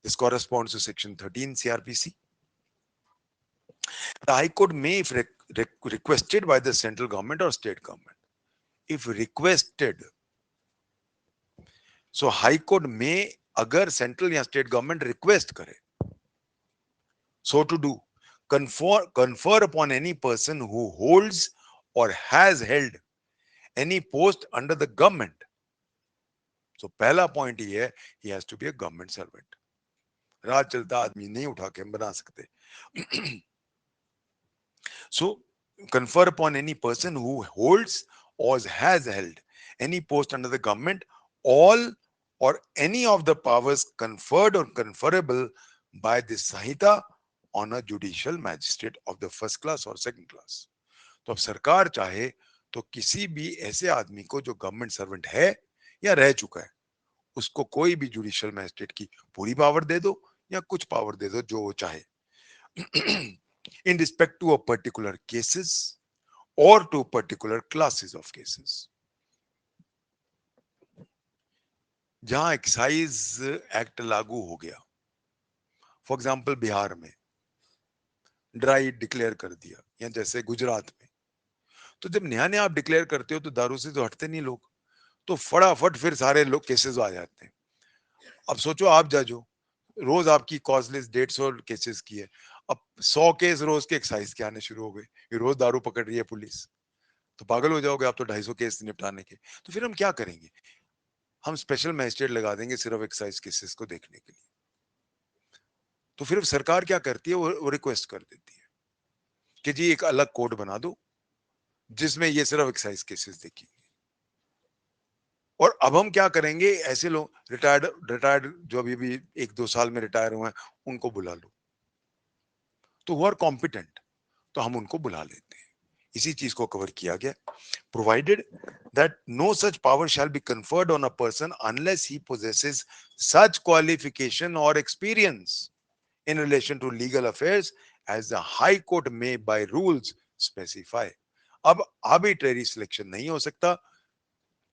This corresponds to section 13 CRPC. The High Court may, if requested by the central government or state government, if requested, so High Court may, अगर सेंट्रल या स्टेट गवर्नमेंट रिक्वेस्ट करे, so to do, confer upon any person who holds or has held any post under the government. So पहला पॉइंट ये है, he has to be a government servant. रात चलता आदमी नहीं उठा के हम बना सकते। So confer upon any person who holds or has held any post under the government all or any of the powers conferred or conferable by this Samhita on a judicial magistrate of the first class or second class. तो अब सरकार चाहे तो किसी भी ऐसे आदमी को जो गवर्नमेंट सर्वेंट है या रह चुका है, उसको कोई भी जुडिशियल मैजिस्ट्रेट की पूरी पावर दे दो या कुछ पावर दे दो, जो वो चाहे, in respect to a particular cases or to particular classes of cases. जहां एक्साइज एक्ट लागू हो गया, फॉर एग्जांपल बिहार में ड्राई डिक्लेयर कर दिया, या जैसे गुजरात में, तो जब नया नया आप डिक्लेयर करते हो तो दारू से तो हटते नहीं लोग, तो फटाफट फिर सारे लोग केसेस आ जाते हैं। अब सोचो आप जज हो, रोज आपकी कॉज लिस्ट 150 केसेस की है, अब 100 केस रोज के एक्साइज के आने शुरू हो गए, रोज दारू पकड़ रही है पुलिस, तो पागल हो जाओगे आप तो 250 केस निपटाने के। तो फिर हम क्या करेंगे, हम स्पेशल मैजिस्ट्रेट लगा देंगे सिर्फ एक्साइज केसेस को देखने के लिए। तो फिर सरकार क्या करती है, वो रिक्वेस्ट कर देती है कि जी एक अलग कोड बना दो जिसमें ये सिर्फ एक्साइज केसेस देखेंगे। और अब हम क्या करेंगे, ऐसे लोग रिटायर्ड जो अभी भी 1-2 साल में रिटायर हुए हैं उनको बुला लो, तो वो आर कॉम्पिटेंट, तो हम उनको बुला लेते हैं। इसी चीज को कवर किया गया, provided that no such power shall be conferred on a person unless he possesses such qualification or experience in relation to legal affairs as the High Court may by rules specify. अब arbitrary selection नहीं हो सकता,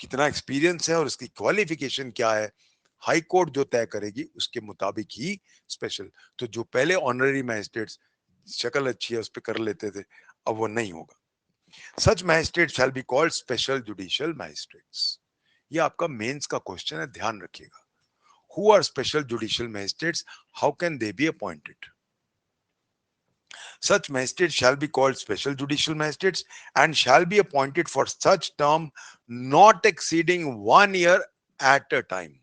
कितना एक्सपीरियंस है और उसकी क्वालिफिकेशन क्या है, हाई कोर्ट जो तय करेगी उसके मुताबिक ही स्पेशल। तो जो पहले ऑनररी मैजिस्ट्रेट्स शक्ल अच्छी है उस पर कर लेते थे, अब वो नहीं होगा। Such magistrates shall be called special judicial magistrates. ये आपका मेंस का क्वेश्चन है, ध्यान रखिएगा। Who are special judicial magistrates? How can they be appointed? Such magistrates shall be called special judicial magistrates and shall be appointed for such term not exceeding 1 year at a time.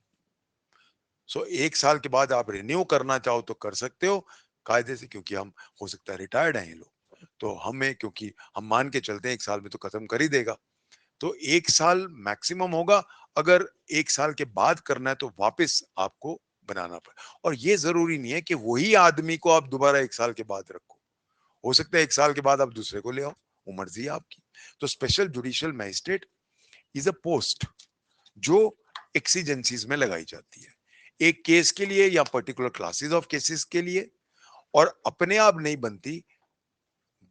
So 1 साल के बाद आप रिन्यू करना चाहो तो कर सकते हो कायदे से, क्योंकि हम हो सकता है रिटायर्ड हैं ये लोग, तो हमें, क्योंकि हम मान के चलते हैं 1 साल में तो खत्म कर ही देगा, तो 1 साल मैक्सिमम होगा। अगर 1 साल के बाद करना है तो वापस आपको बनाना पड़े, और ये जरूरी नहीं है कि वही आदमी को आप दोबारा 1 साल के बाद रखो, हो सकता है 1 साल के बाद आप दूसरे को ले आओ, वो मर्जी है आपकी। तो special judicial magistrate is a post जो एक्सीजेंसीज में लगाई जाती है, एक केस के लिए या पर्टिकुलर क्लासेस ऑफ केसेस के लिए, और अपने आप नहीं बनती,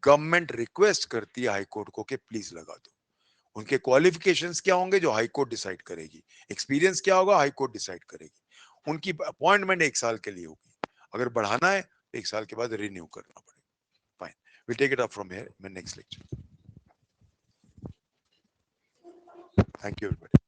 गवर्नमेंट रिक्वेस्ट करती है हाई कोर्ट को कि प्लीज लगा दो। उनके क्वालिफिकेशंस क्या होंगे जो हाई कोर्ट डिसाइड करेगी, एक्सपीरियंस क्या होगा हाई कोर्ट डिसाइड करेगी, उनकी अपॉइंटमेंट 1 साल के लिए होगी, अगर बढ़ाना है तो 1 साल के बाद रिन्यू करना पड़ेगा। Fine, we take it up from here in next lecture. Thank you everybody.